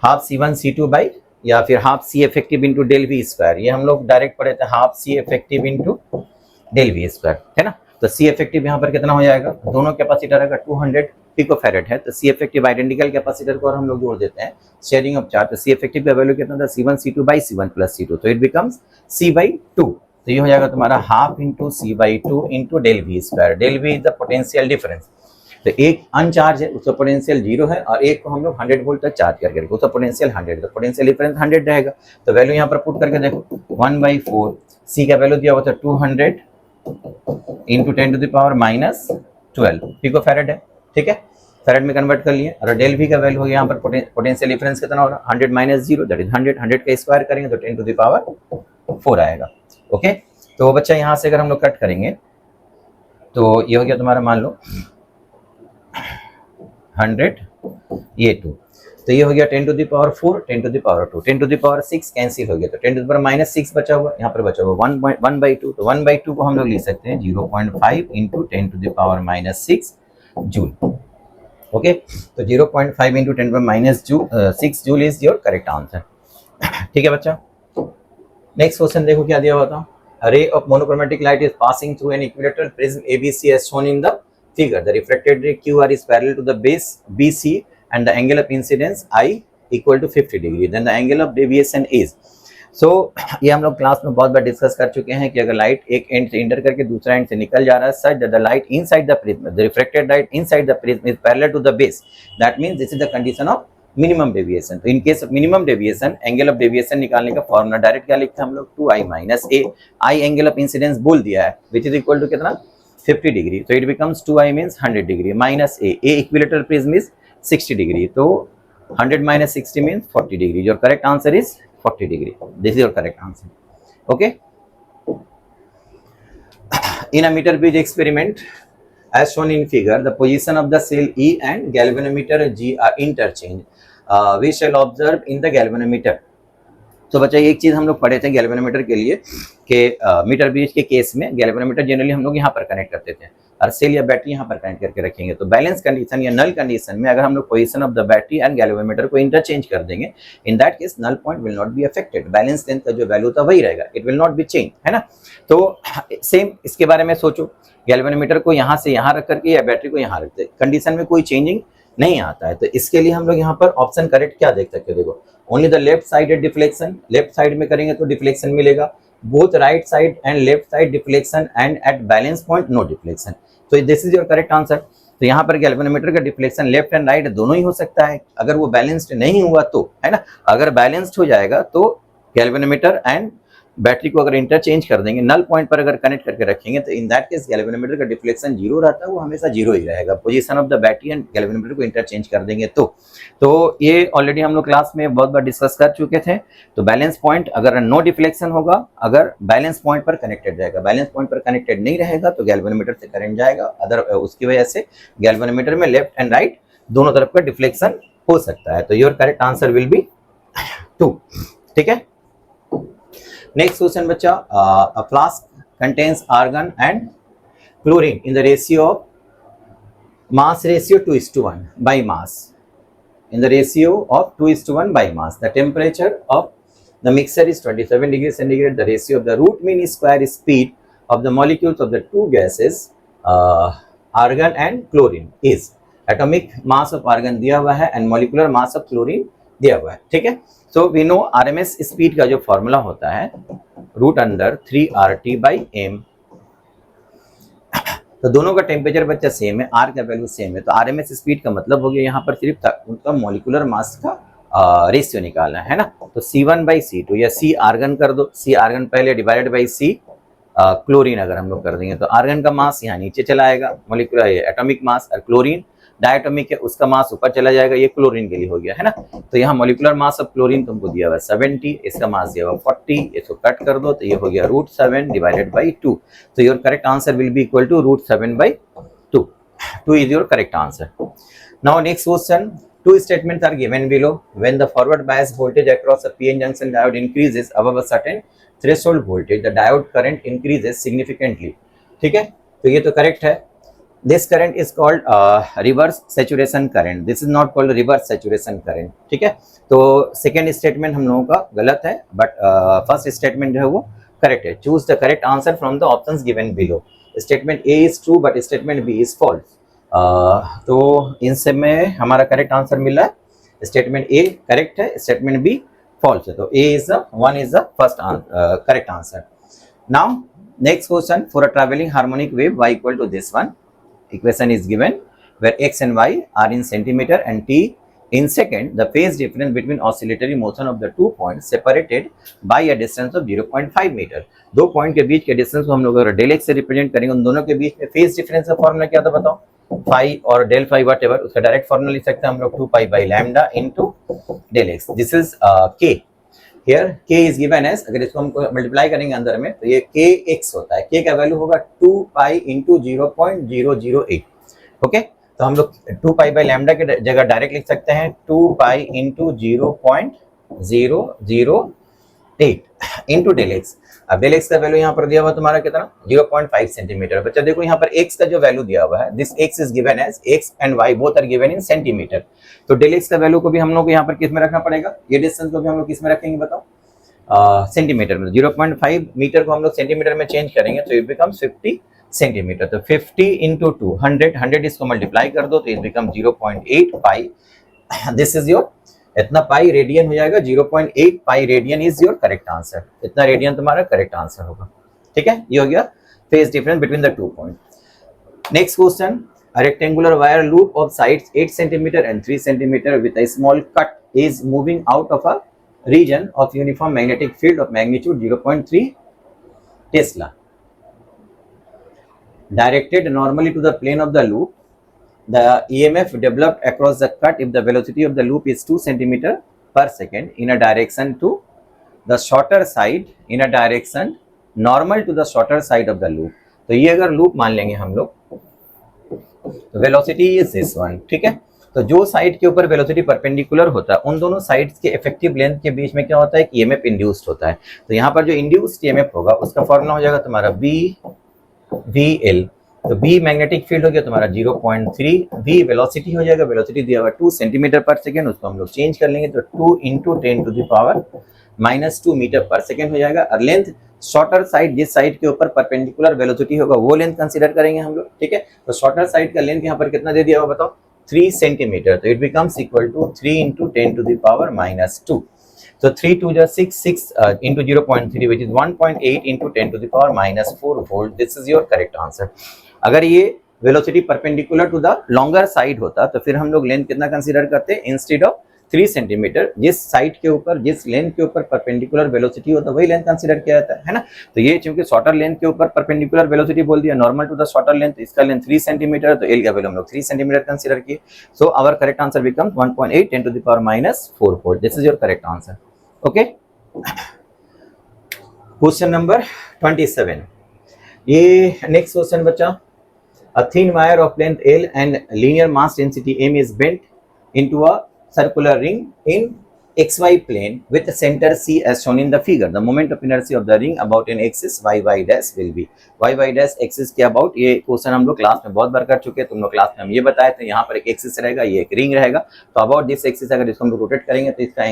half C1 C2 by या फिर half C effective into del v square, ये हम लोग डायरेक्ट पढ़े थे, half C effective into del v square, है ना। तो C effective यहाँ पर कितना हो जाएगा, दोनों कैपेसिटर अगर 200 पिकोफैरेड है तो C effective आइडेंटिकल कैपेसिटर को और हम लोग जोड़ देते हैं शेयरिंग ऑफ चार्ज, तो C effective का वैल्यू कितना था C1 C2 by C1 plus C2, तो इट बिकम्स C/2, तो ये हो जाएगा तुम्हारा half into C/2 into del v square. Del v is the potential difference, तो एक अनचार्ज है उसका पोटेंशियल 0 है और एक को हम लोग 100 वोल्ट तक चार्ज करके रखें, उसका पोटेंशियल 100, तो पोटेंशियल डिफरेंस 100 रहेगा, तो वैल्यू यहाँ पर पुट करके देखो 1/4, C का वैल्यू दिया हुआ था 200 into 10 to the power -12 picofarad है। ठीक है, फैरेड में कन्वर्ट कर लिए, और डेल वी का वैल्यू हो गया यहाँ पर पोटेंशियल डिफरेंस कितना हो रहा है 100 - 0 दैट इज 100, 100 का स्क्वायर करेंगे तो 10 टू द पावर 4 आएगा। ओके, तो बच्चा यहाँ से अगर हम लोग कट करेंगे तो ये हो गया तुम्हारा, मान लो 100 ये 2, तो ये हो गया 10 to the power 4, 10 to the power 2, 10 to the power 6 cancel हो गया, तो 10 टू द पावर -6 बचा हुआ, यहाँ पर बचा हुआ 1/2, तो 1/2 को हम लोग लिख सकते हैं 0.5 into 10 to the power -6 joule. Okay, तो 0.5 इंटू 10 पर -6 joule is your correct answer. ठीक है बच्चा, नेक्स्ट क्वेश्चन देखो क्या दिया हुआ था, a ray of monochromatic light is passing through an equilateral prism ABC as shown in the figure. The refracted ray QR is parallel to the base BC and the angle of incidence I equal to 50 degree. Then the angle of deviation is. So ये हम लोग class में बहुत बार discuss कर चुके हैं कि अगर लाइट एक एंड से इंटर करके दूसरा एंड से निकल जा रहा है, such that the light inside the prism, the refracted light inside the prism is parallel to the base. That means this is the condition of minimum deviation. तो in case of minimum deviation, angle of deviation निकालने का formula direct क्या लिखते हैं हम लोग, 2i minus a। I angle of incidence बोल दिया है विच इज इक्वल टू कितना, 50 डिग्री। तो it becomes 2i means 100 degree minus a equilateral prism is 60 degree. तो 100 minus 60 means 40 degree. Your correct answer is 40 degree. This is your correct answer. Okay. In a meter bridge experiment, as shown in figure, the position of the cell E and galvanometer G are interchanged. We shall observe in the galvanometer. तो बच्चा एक चीज हम लोग पढ़े थे galvanometer के लिए कि मीटर ब्रिज के केस में गैल्वेनोमीटर जनरली हम लोग यहाँ पर कनेक्ट करते थे और सेल या बैटरी यहाँ पर कनेक्ट करके रखेंगे। तो बैलेंस कंडीशन या नल कंडीशन में अगर हम लोग position of the battery and galvanometer को इंटरचेंज कर देंगे, in that case null point will not be affected, balance length का जो वैल्यू था वही रहेगा, it will not be change, है ना। तो सेम इसके बारे में सोचो, गैल्वेनोमीटर को यहाँ से यहाँ रख करके या बैटरी को यहाँ रखते, कंडीशन में कोई चेंजिंग नहीं आता है। तो इसके लिए हम लोग यहाँ पर ऑप्शन करेक्ट क्या देख सकते हो, देखो only the left sided deflection, left side में करेंगे तो डिफ्लेक्शन मिलेगा, both right side and left side deflection and at balance point no deflection. तो this is your correct answer. तो यहाँ पर गैल्वेनोमीटर का डिफ्लेक्शन लेफ्ट एंड राइट दोनों ही हो सकता है, अगर वो बैलेंस्ड नहीं हुआ तो, है ना। अगर बैलेंस्ड हो जाएगा तो गैल्वेनोमीटर एंड बैटरी को अगर इंटरचेंज कर देंगे, नल पॉइंट पर अगर कनेक्ट करके रखेंगे तो इन दैट केस गैल्वेनोमीटर का डिफ्लेक्शन जीरो रहता है, वो हमेशा जीरो ही रहेगा। Position of the battery and galvanometer को इंटरचेंज कर देंगे तो ये ऑलरेडी हम लोग क्लास में बहुत बार डिस्कस कर चुके थे। तो बैलेंस पॉइंट अगर नो डिफ्लेक्शन होगा, अगर बैलेंस पॉइंट पर कनेक्टेड रहेगा, बैलेंस पॉइंट पर कनेक्टेड नहीं रहेगा तो गैल्वेनोमीटर से करंट जाएगा, अदर उसकी वजह से गैल्वेनोमीटर में लेफ्ट एंड राइट दोनों तरफ का डिफ्लेक्शन हो सकता है। तो your correct answer will B 2, ठीक है। नेक्स्ट क्वेश्चन बच्चा, a flask contains argon and chlorine in the ratio of mass ratio 2:1 by mass, in the ratio of 2:1 by mass. The temperature of the mixture is 27 degrees centigrade. The ratio of the root mean square speed of the molecules of the two gases argon and chlorine is, atomic mass of argon दिया हुआ है and molecular mass of chlorine दिया हुआ है, ठीक है। So we know RMS speed का जो फॉर्मूला होता है root under 3RT by M. तो दोनों का टेम्परेचर बच्चा सेम है, आर का वैल्यू सेम है, तो आरएमएस स्पीड का मतलब हो गया यहाँ पर सिर्फ उनका मॉलिक्यूलर मास का रेशियो निकालना है ना। तो C1/C2 या C आर्गन कर दो, C आर्गन पहले डिवाइडेड बाई C क्लोरीन अगर हम लोग कर देंगे तो आर्गन का मास यहाँ नीचे चला आएगा, मॉलिक्यूलर एटॉमिक मास, और क्लोरीन डायटोमिक है उसका मास ऊपर चला जाएगा, ये क्लोरीन के लिए हो गया, है ना। तो यहाँ मॉलिक्यूलर मास ऑफ क्लोरीन तुमको दिया हुआ है 70, इसका मास दिया हुआ 40, इसको कट कर दो तो ये हो गया √7 डिवाइडेड बाई 2। तो your correct answer will be equal to √7/2। 2 is your correct answer. Now next question, two statements are given below. When the forward bias voltage across a PN junction diode increases above a certain threshold voltage, the diode current increases significantly. ठीक है, तो ये तो correct है। This current is called reverse saturation current. This is not called reverse saturation current. ठीक है, तो second statement हम लोगों का गलत है, बट फर्स्ट स्टेटमेंट जो है वो करेक्ट है। Choose the correct answer from the options given below. Statement A is true but statement B is false. तो इन सब में हमारा करेक्ट आंसर मिला है, स्टेटमेंट ए करेक्ट है, स्टेटमेंट बी फॉल्स है। तो A is the one is the first correct answer. Now next question, for a travelling harmonic wave y equal to this one, equation is given where x and y are in centimeter and t in second. The phase difference between oscillatory motion of the 2 points separated by a distance of 0.5 meter. दो point के बीच के distance को हम लोग अगर del x से represent करेंगे, उन दोनों के बीच में फेज डिफरेंस का फॉर्मूला क्या था बताओ, फाई और डेल फाई वट एवर, उसका डायरेक्ट फॉर्मूला लिख सकते हैं हम लोग 2 pi lambda into del x. This is k. Here k is given as, अगर इसको हम मल्टीप्लाई करेंगे अंदर में तो ये kx होता है, k का वैल्यू होगा 2 पाई इंटू 0.008। ओके, तो हम लोग 2 पाई बाई लैम्डा के जगह डायरेक्ट लिख सकते हैं 2 pi into 0.008 into del x. अब डेल एक्स का वैल्यू यहाँ पर दिया हुआ तुम्हारा कितना 0.5 सेंटीमीटर। बच्चा देखो यहाँ पर x का जो वैल्यू दिया हुआ है, this x is given as x and y both are given in centimetre. तो डेल एक्स का वैल्यू को भी हम लोग यहाँ पर किस में रखना पड़ेगा, ये डिस्टेंस को भी हम लोग किस में रखेंगे बताओ, सेंटीमीटर में। 0.5 मीटर को हम लोग सेंटीमीटर में चेंज करेंगे तो इट बिकम्स 50 सेंटीमीटर। तो 50 इंटू 2 100 इसको मल्टीप्लाई कर दो तो it become 0.8 pi. This is your, इतना पाई रेडियन हो जाएगा, 0.8 pi radian is your correct answer. इतना रेडियन तुम्हारा करेक्ट आंसर होगा। ठीक है, ये हो गया phase difference between the 2 point. Next question, A rectangular wire loop of sides 8 centimeter and 3 centimeter with a small cut is moving out of a region of uniform magnetic field of magnitude 0.3 Tesla. Directed normally to the plane of the loop, the EMF developed across the cut if the velocity of the loop is 2 centimeter per second in a direction to the shorter side in a direction normal to the shorter side of the loop. तो ये अगर loop मान लेंगे हम लोग, तो velocity is this one, ठीक है। तो जो साइड के ऊपर वेलोसिटी परपेंडिकुलर होता है उन दोनों साइड्स के इफेक्टिव लेंथ के बीच में क्या होता है, ईएमएफ इंड्यूस्ड होता है। तो यहाँ पर जो इंड्यूस्ड ईएमएफ होगा उसका फॉर्मूला हो जाएगा तुम्हारा बी वी एल। तो बी मैग्नेटिक फील्ड हो गया तुम्हारा 0.3, वी वेलोसिटी हो जाएगा, वेलोसिटी दिया हुआ 2 सेंटीमीटर पर सेकेंड, उसको हम लोग चेंज कर लेंगे तो 2 इंटू 10⁻⁻2 मीटर पर सेकेंड हो जाएगा। और लेंथ शॉर्टर साइड, जिस साइड के ऊपर परपेंडिकुलर वेलोसिटी होगा वो लेंथ कंसीडर करेंगे हम लोग, ठीक है। तो शॉर्टर साइड का लेंथ यहाँ पर कितना दे दिया हुआ बताओ, 3 सेंटीमीटर। तो it becomes equal to 3 into 10⁻⁻2। So 3 2 just 6 into 0.3 which is 1.8 into 10⁻⁻4 volt. This is your correct answer. अगर ये velocity perpendicular to the longer side होता तो फिर हम लोग लेंथ कितना कंसीडर करते, इंस्टेड ऑफ 3 सेंटीमीटर, जिस साइड के ऊपर जिस लेंथ के ऊपर परपेंडिकुलर वेलोसिटी होता है वही लेंथ कंसीडर किया जाता है ना। तो ये चूंकि शॉर्टर लेंथ के ऊपर परपेंडिकुलर वेलोसिटी बोल दिया normal to the shorter length, इसका लेंथ 3 सेंटीमीटर, तो एल का वैल्यू हम लोग 3 सेंटीमीटर कंसीडर किए। So our correct answer becomes 1.8 10⁻⁻4 volt. This is your correct answer. Okay, question number 27। ये नेक्स्ट क्वेश्चन बच्चा, a thin wire of length L and linear mass density M is bent into a circular ring in xy plane with the center C as shown in the figure. The moment of inertia of the ring about an axis y dash will be y dash axis के about। ये question हम लोग class में बहुत बार कर चुके हैं, तुम लोग क्लास में हम ये बताए थे, यहाँ पर एक एक्सिस रहेगा, ये एक रिंग रहेगा। तो अबाउट दिस एक्सिस अगर इसको हम लोग रोटेट करेंगे तो इसका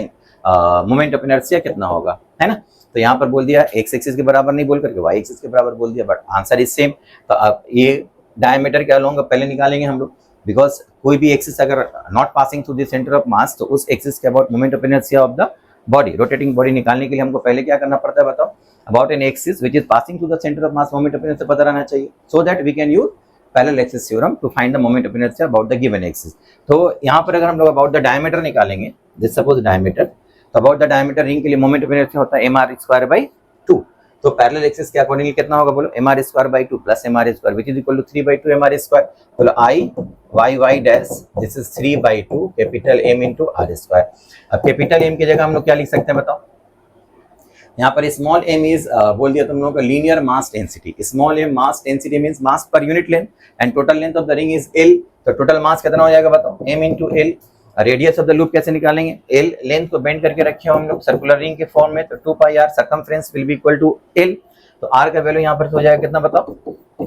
मोमेंट ऑफ इनर्शिया कितना होगा, है ना। तो यहाँ पर बोल दिया एक्स एक्सिस के बराबर नहीं बोल करके वाई एक्सिस के बराबर बोल दिया, बट आंसर इज सेम। तो अब ये डायमीटर क्या लूंगा पहले निकालेंगे हम लोग, बिकॉज कोई भी एक्सिस अगर not passing through the centre of मास तो उस एक्सिस के about moment of inertia of the body, rotating body निकालने के लिए हमको पहले क्या करना पड़ता है बताओ, about an axis which is passing through the centre of mass moment of inertia पता रहना चाहिए, so that we can use parallel axis theorem to find the moment of inertia about the given axis. तो यहाँ पर अगर हम लोग about the diameter निकालेंगे, दिस सपोज डायमीटर, तो अबाउट द डायमीटर रिंग के लिए मोमेंट ऑफ इनर्शिया होता है mr²/2। तो पैरेलल एक्सिस के अकॉर्डिंगली कितना होगा बोलो, mr² plus mr² which is equal to 3/2 mr²। बोलो I y dash this is 3/2 capital M into r²। अब कैपिटल M की जगह हम लोग क्या लिख सकते हैं बताओ, यहाँ पर स्मॉल m इज बोल दिया तुम लोगों को linear mass density. Small m mass density means mass per unit length and total length of the ring is L। तो टोटल मास कितना हो जाएगा बताओ, m into L। Radius of the loop कैसे निकालेंगे, L लेंथ को bend करके रखे हो हम लोग सर्कुलर रिंग के फॉर्म में, तो 2πr circumference will be equal to L। तो R का वैल्यू यहाँ पर हो जाएगा कितना बताओ,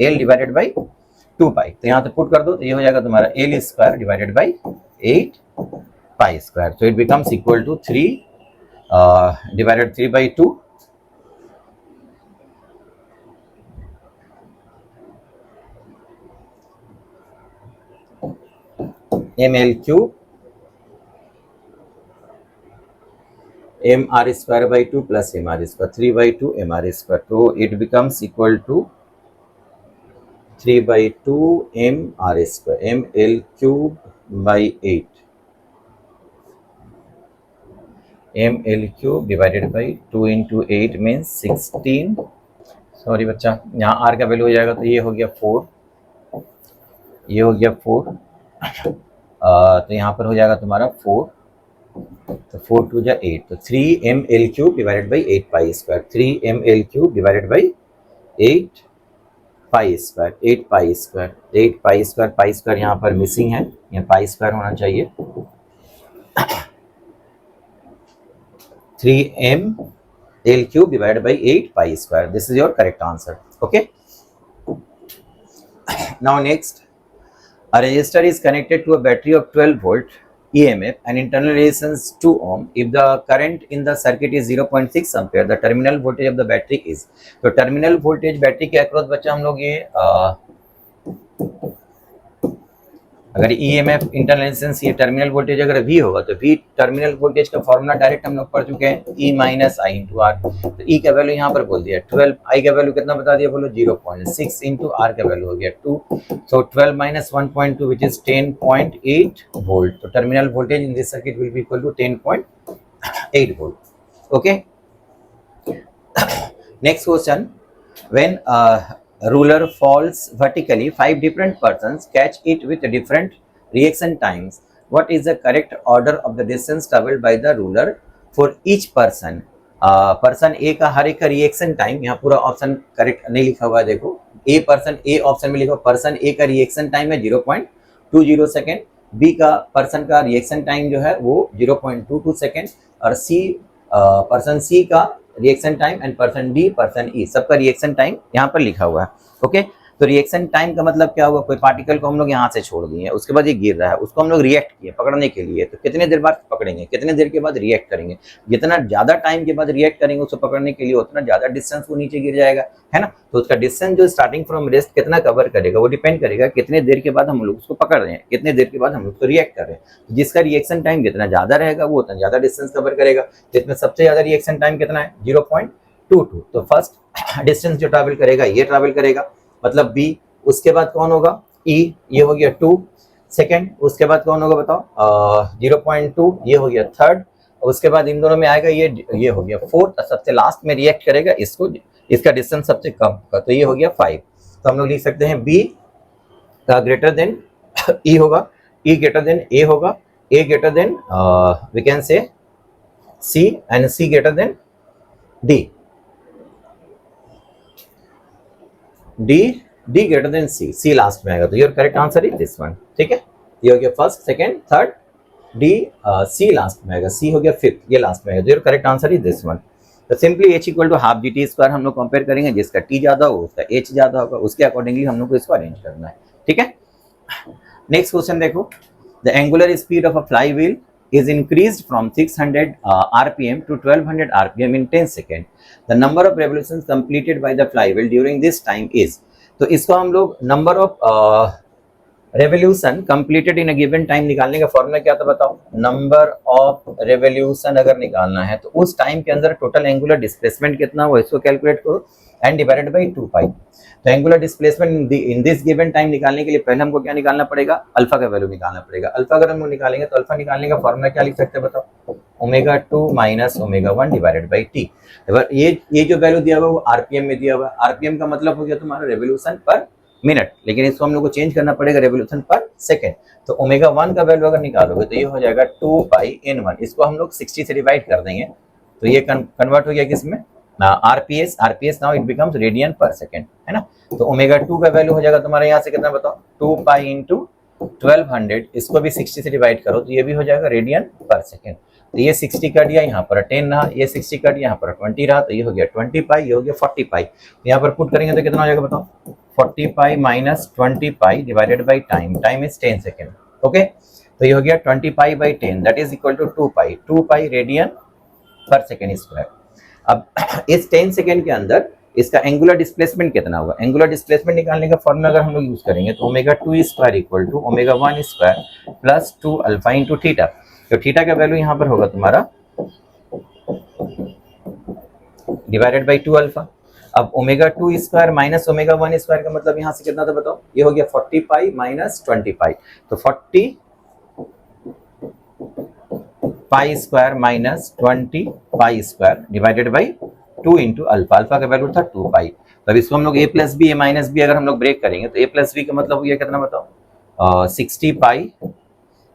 L डिवाइडेड बाई 2π। तो यहाँ से पुट कर दो तो ये हो जाएगा तुम्हारा L² डिवाइडेड बाई 8π²। तो it becomes equal to 3 divided 3/2 ml³ mr²/2 plus mr², 3/2 mr²। तो it becomes equal to 3/2 mr², ml³/8 ml³ divided by 2 into 8 means 16। Sorry बच्चा, यहाँ r का वैल्यू हो जाएगा तो ये हो गया 4, ये हो गया 4, तो यहाँ पर हो जाएगा तुम्हारा 4, तो 4 2 जा 8, तो 3 ml³ divided by 8π², 3 ml³ divided by 8π², 8π² π² यहाँ पर मिसिंग है, यहाँ π² होना चाहिए। 3 ml³ divided by 8π², this is your correct answer. Okay, now next, a resistor is connected to a battery of 12 volt EMF and internal resistance 2 ohm. If the current in the circuit is 0.6 ampere, the terminal voltage of the battery is। तो terminal voltage battery के across बच्चा हम लोग ये अगर EMF internal resistance ये terminal voltage अगर V होगा तो V टर्मिनल वोल्टेज का फॉर्मूला डायरेक्ट हम लोग पढ़ चुके हैं, E minus i into r. तो E का वैल्यू यहाँ पर बोल दिया 12, I का वैल्यू कितना बता दिया बोलो 0.6 इंटू आर का वैल्यू हो गया 2, so 12 minus 1.2 which is 10.8 volt. So terminal voltage in this circuit will be equal to 10.8 volt. Okay. Next question, when a ruler falls vertically, 5 different persons catch it with different reaction times. What is the correct order of the distance traveled by the ruler for each person? Person A का हर एक का reaction time, यहाँ पूरा option correct नहीं लिखा हुआ है, देखो ए पर्सन ए ऑप्शन में लिखा पर्सन ए का रिएक्शन टाइम है 0.20 सेकेंड, बी का पर्सन का रिएक्शन टाइम जो है वो 0.22 सेकेंड, और सी पर्सन सी का reaction time and person D person E सबका रिएक्शन टाइम यहाँ पर लिखा हुआ है। ओके, तो रिएक्शन टाइम का मतलब क्या हुआ, कोई पार्टिकल को हम लोग यहाँ से छोड़ दिए, उसके बाद ये गिर रहा है, उसको हम लोग रिएक्ट किए पकड़ने के लिए, तो कितने देर बाद पकड़ेंगे, कितने देर के बाद रिएक्ट करेंगे, जितना ज्यादा टाइम के बाद रिएक्ट करेंगे उसको पकड़ने के लिए उतना ज्यादा डिस्टेंस वो नीचे गिर जाएगा, है ना। तो उसका डिस्टेंस जो स्टार्टिंग फ्रॉम रेस्ट कितना कवर करेगा वो डिपेंड करेगा कितने देर के बाद हम लोग उसको पकड़ रहे हैं, कितने देर के बाद हम लोग उसको रिएक्ट कर रहे हैं। जिसका रिएक्शन टाइम जितना ज्यादा रहेगा वो उतना ज्यादा डिस्टेंस कवर करेगा। जिसमें सबसे ज्यादा रिएक्शन टाइम कितना है 0.22, तो फर्स्ट डिस्टेंस जो ट्रैवल करेगा ये ट्रैवल करेगा, मतलब बी। उसके बाद कौन होगा E, ये हो गया 2 सेकेंड। उसके बाद कौन होगा बताओ 0.2, ये हो गया थर्ड। उसके बाद इन दोनों में आएगा ये हो गया फोर्थ, सबसे लास्ट में रिएक्ट करेगा इसको, इसका डिस्टेंस सबसे कम होगा, तो ये हो गया 5। तो हम लोग लिख सकते हैं बी का ग्रेटर देन E होगा, E ग्रेटर देन A होगा, A greater than we can say C and C greater than D, D greater than C last में आएगा। तो your correct answer is this one, ठीक है। ये हो गया first second third, D C last में आएगा, C हो गया फिफ्थ, ये लास्ट में आएगा। तो your correct answer is this one. तो simply H equal to half dt square हम लोग कंपेयर करेंगे, जिसका T ज्यादा होगा उसका H ज्यादा होगा, उसके अकॉर्डिंगली हम लोग को इसको अरेंज करना है, ठीक है। नेक्स्ट क्वेश्चन देखो, the angular speed of a fly wheel is increased from 600 rpm to 1200 rpm in 10 seconds. The number of revolutions completed by the flywheel during this time is, तो इसको हम लोग number of revolution completed in a given time निकालने का formula क्या था बताओ। Number of revolution अगर निकालना है तो उस टाइम के अंदर टोटल एंगुलर डिस्प्लेसमेंट कितना हुआ इसको कैलकुलेट करो एंड डिवाइडेड बाय 2 पाई। तो angular displacement in this given time निकालने के लिए पहले हमको क्या निकालना पड़ेगा, अल्फा का वैल्यू निकालना पड़ेगा। अल्फा अगर हम लोग निकालेंगे तो अल्फा निकालने का फॉर्मूला क्या लिख सकते हैं बताओ, omega 2 minus omega 1 divided by T. ये जो वैल्यू दिया हुआ वो आरपीएम में दिया हुआ है। आरपीएम का मतलब हो गया तुम्हारा रेवोल्यूशन पर मिनट, लेकिन इसको हम लोग को चेंज करना पड़ेगा रेवोल्यूशन पर सेकेंड। तो ओमेगा 1 का वैल्यू अगर निकालोगे तो ये हो जाएगा 2 पाई n1, इसको हम लोग 60 से डिवाइड कर देंगे तो ये कन्वर्ट हो गया किसमें, RPS. RPS now it becomes radian per second, है ना। तो ओमेगा 2 का वैल्यू हो जाएगा तुम्हारे यहाँ से कितना बताओ, 2 पाई इंटू 1200, इसको भी 60 से डिवाइड करो तो ये भी हो जाएगा रेडियन पर सेकेंड। तो ये 60 कट दिया, यहाँ पर 10 रहा, ये 60 कट यहाँ पर 20 रहा, तो ये हो गया 20 पाई, ये हो गया 40 पाई। तो यहाँ पर पुट करेंगे तो कितना हो जाएगा बताओ, 40 pi minus 20 pi divided by time, time is 10 second. Okay, तो ये हो गया 20 pi by 10 that is equal to 2 pi radian per second square. अब इस 10 सेकेंड के अंदर इसका एंगुलर डिस्प्लेसमेंट कितना होगा, एंगुलर डिस्प्लेसमेंट निकालने का फॉर्मूला अगर हम लोग यूज करेंगे तो omega 2 square equal to omega 1 square plus 2 alpha into theta. तो थीटा का वैल्यू यहाँ पर होगा तुम्हारा डिवाइडेड बाई 2 अल्फा। अब omega 2 square minus omega 1 square का मतलब यहाँ से कितना था बताओ, ये हो गया 40 पाई माइनस 20 पाई। तो 40 pi square minus 20 pi square divided by 2 into alpha. Alpha का वैल्यू था 2 पाई। तो अब इसको हम लोग a plus b, a minus b अगर हम लोग ब्रेक करेंगे तो a प्लस बी का मतलब हो गया कितना बताओ 60 पाई,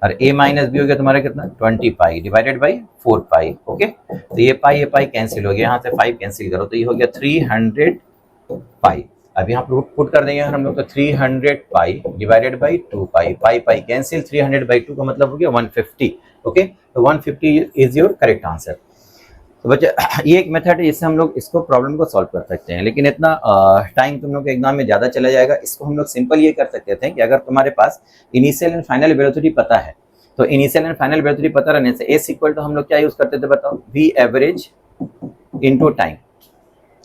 और a माइनस बी हो गया तुम्हारा कितना 20 pi divided by 4 pi. Okay, तो ये पाई कैंसिल हो गया, यहाँ से 5 कैंसिल करो तो ये हो गया 300 पाई। अब यहाँ पर पुट कर देंगे हम लोग तो 300 पाई divided by 2 pi, pi cancel, 300 by 2 का मतलब हो गया 150। ओके, तो 150 इज योर करेक्ट आंसर। तो बच्चे ये एक मेथड है जिससे हम लोग इसको प्रॉब्लम को सॉल्व कर सकते हैं, लेकिन इतना टाइम तुम लोग के एग्जाम में ज़्यादा चला जाएगा। इसको हम लोग सिंपल ये कर सकते थे कि अगर तुम्हारे पास इनिशियल एंड फाइनल वेलोसिटी पता है तो इनिशियल एंड फाइनल वेलोसिटी पता रहने से एस इक्वल टू हम लोग क्या यूज़ करते थे बताओ, वी एवरेज इनटू टाइम,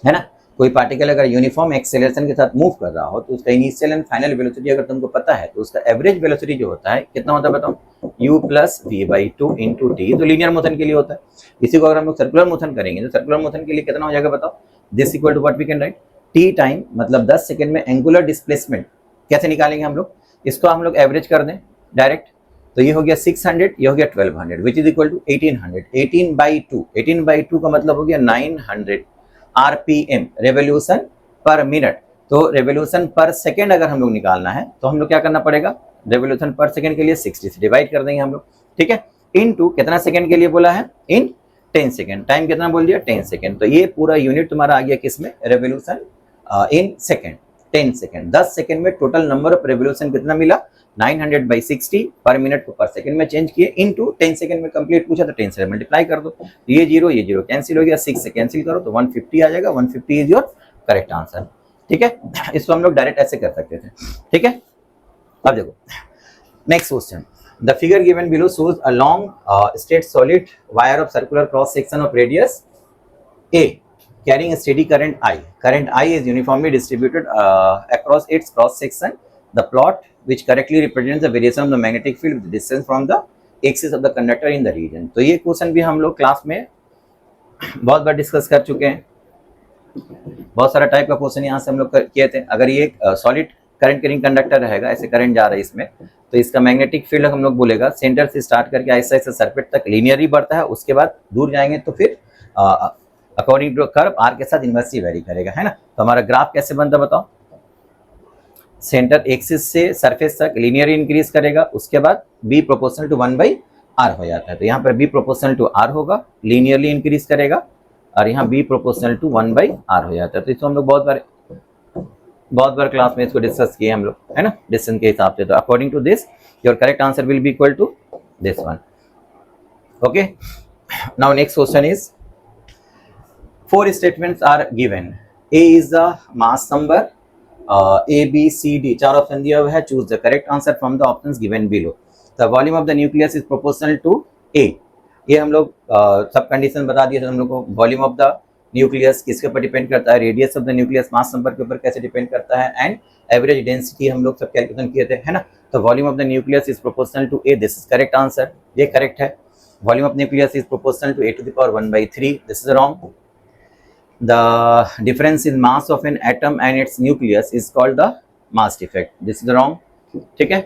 है ना। कोई पार्टिकल अगर यूनिफॉर्म एक्सेलरेशन के साथ मूव कर रहा हो तो उसका इनिशियल एंड फाइनल वेलोसिटी अगर तुमको पता है तो उसका एवरेज वेलोसिटी जो होता है कितना होता है बताओ, u plus v by two into t, तो लीनियर मोशन के लिए होता है। इसी को अगर हम लोग सर्कुलर मोशन करेंगे तो सर्कुलर मोशन के लिए कितना हो जाएगा बताओ, this equal to what we can write, t time मतलब 10 सेकंड में एंगुलर डिस्प्लेसमेंट कैसे निकालेंगे हम लोग, इसको हम लोग एवरेज कर दें डायरेक्ट, तो ये हो गया 600, ये हो गया 1200 विच इज इक्वल टू 1800, 18/2 का मतलब हो गया 900 आरपीएम रेवोल्यूशन पर मिनट। तो रेवोल्यूशन पर सेकेंड अगर हम लोग निकालना है तो हम लोग क्या करना पड़ेगा, रेवोल्यूशन पर सेकेंड के लिए 60 से डिवाइड कर देंगे हम लोग, ठीक है, इनटू कितना सेकेंड के लिए बोला है, इन 10 सेकेंड, टाइम कितना बोल दिया 10 सेकेंड, तो ये पूरा यूनिट तुम्हारा आ गया किसमें, revolution in second, 10 second, 10 second में टोटल नंबर ऑफ रेवोल्यूशन कितना मिला 900/60 पर मिनट को पर सेकंड में चेंज किए, इनटू 10 सेकंड में कंप्लीट पूछा तो 10 से मल्टीप्लाई कर दो, ये जीरो कैंसिल हो गया, 6 से कैंसिल करो तो 150 आ जाएगा, 150 इज योर करेक्ट आंसर, ठीक है। इसको हम लोग डायरेक्ट ऐसे कर सकते थे, ठीक है। अब देखो next question, the figure given below shows a long straight solid wire of circular cross section of radius a carrying a steady current I. Current I is uniformly distributed across its cross section. The plot which correctly represents the variation of the magnetic field with the distance from the axis of the conductor in the region. तो ये question भी हम लोग class में बहुत बार discuss कर चुके हैं, बहुत सारा टाइप का क्वेश्चन यहाँ से हम लोग किए थे। अगर ये सॉलिड करंट कैरिंग कंडक्टर रहेगा, ऐसे करंट जा रहा है इसमें, तो इसका मैग्नेटिक फील्ड हम लोग बोलेगा सेंटर से स्टार्ट करके ऐसा ऐसा सर्किट तक लीनियरली बढ़ता है, उसके बाद दूर जाएंगे तो फिर अकॉर्डिंग टू कर्व आर के साथ इनवर्सली वेरी करेगा, है ना। तो हमारा ग्राफ कैसे बनता बताओ, सेंटर एक्सिस से सरफेस तक लीनियरली इंक्रीज करेगा, उसके बाद b प्रोपोर्शनल टू 1/r हो जाता है, तो यहाँ पर b प्रोपोर्शनल टू r होगा, लीनियरली इंक्रीज करेगा, और यहाँ b प्रोपोर्शनल टू 1/r हो जाता है। तो इसको हम लोग बहुत बार क्लास में इसको डिस्कस किए हम लोग, है ना, डिस्टेंस के हिसाब से। तो according to this your correct answer will be equal to this one, okay. Now next question is, 4 statements are given. A is the mass number, A, B, C, D, 4 option दिया हुआ है, choose the correct answer from the options given below. The volume of the nucleus is proportional to A. ये हम लोग सब condition बता दिए थे हम लोग को। वॉल्यूम ऑफ द न्यूक्लियस किसके ऊपर डिपेंड करता है, radius of the nucleus mass number के ऊपर कैसे डिपेंड करता है, एंड एवरेज डेंसिटी हम लोग सब कैलकुलेशन किए थे, है ना। तो volume of the nucleus is proportional to A, this is correct answer, ये करेक्ट है। Volume of nucleus is proportional to A to the power 1/3, this is wrong. The difference in mass of an atom and its nucleus is called the mass defect. This is wrong. ठीक है?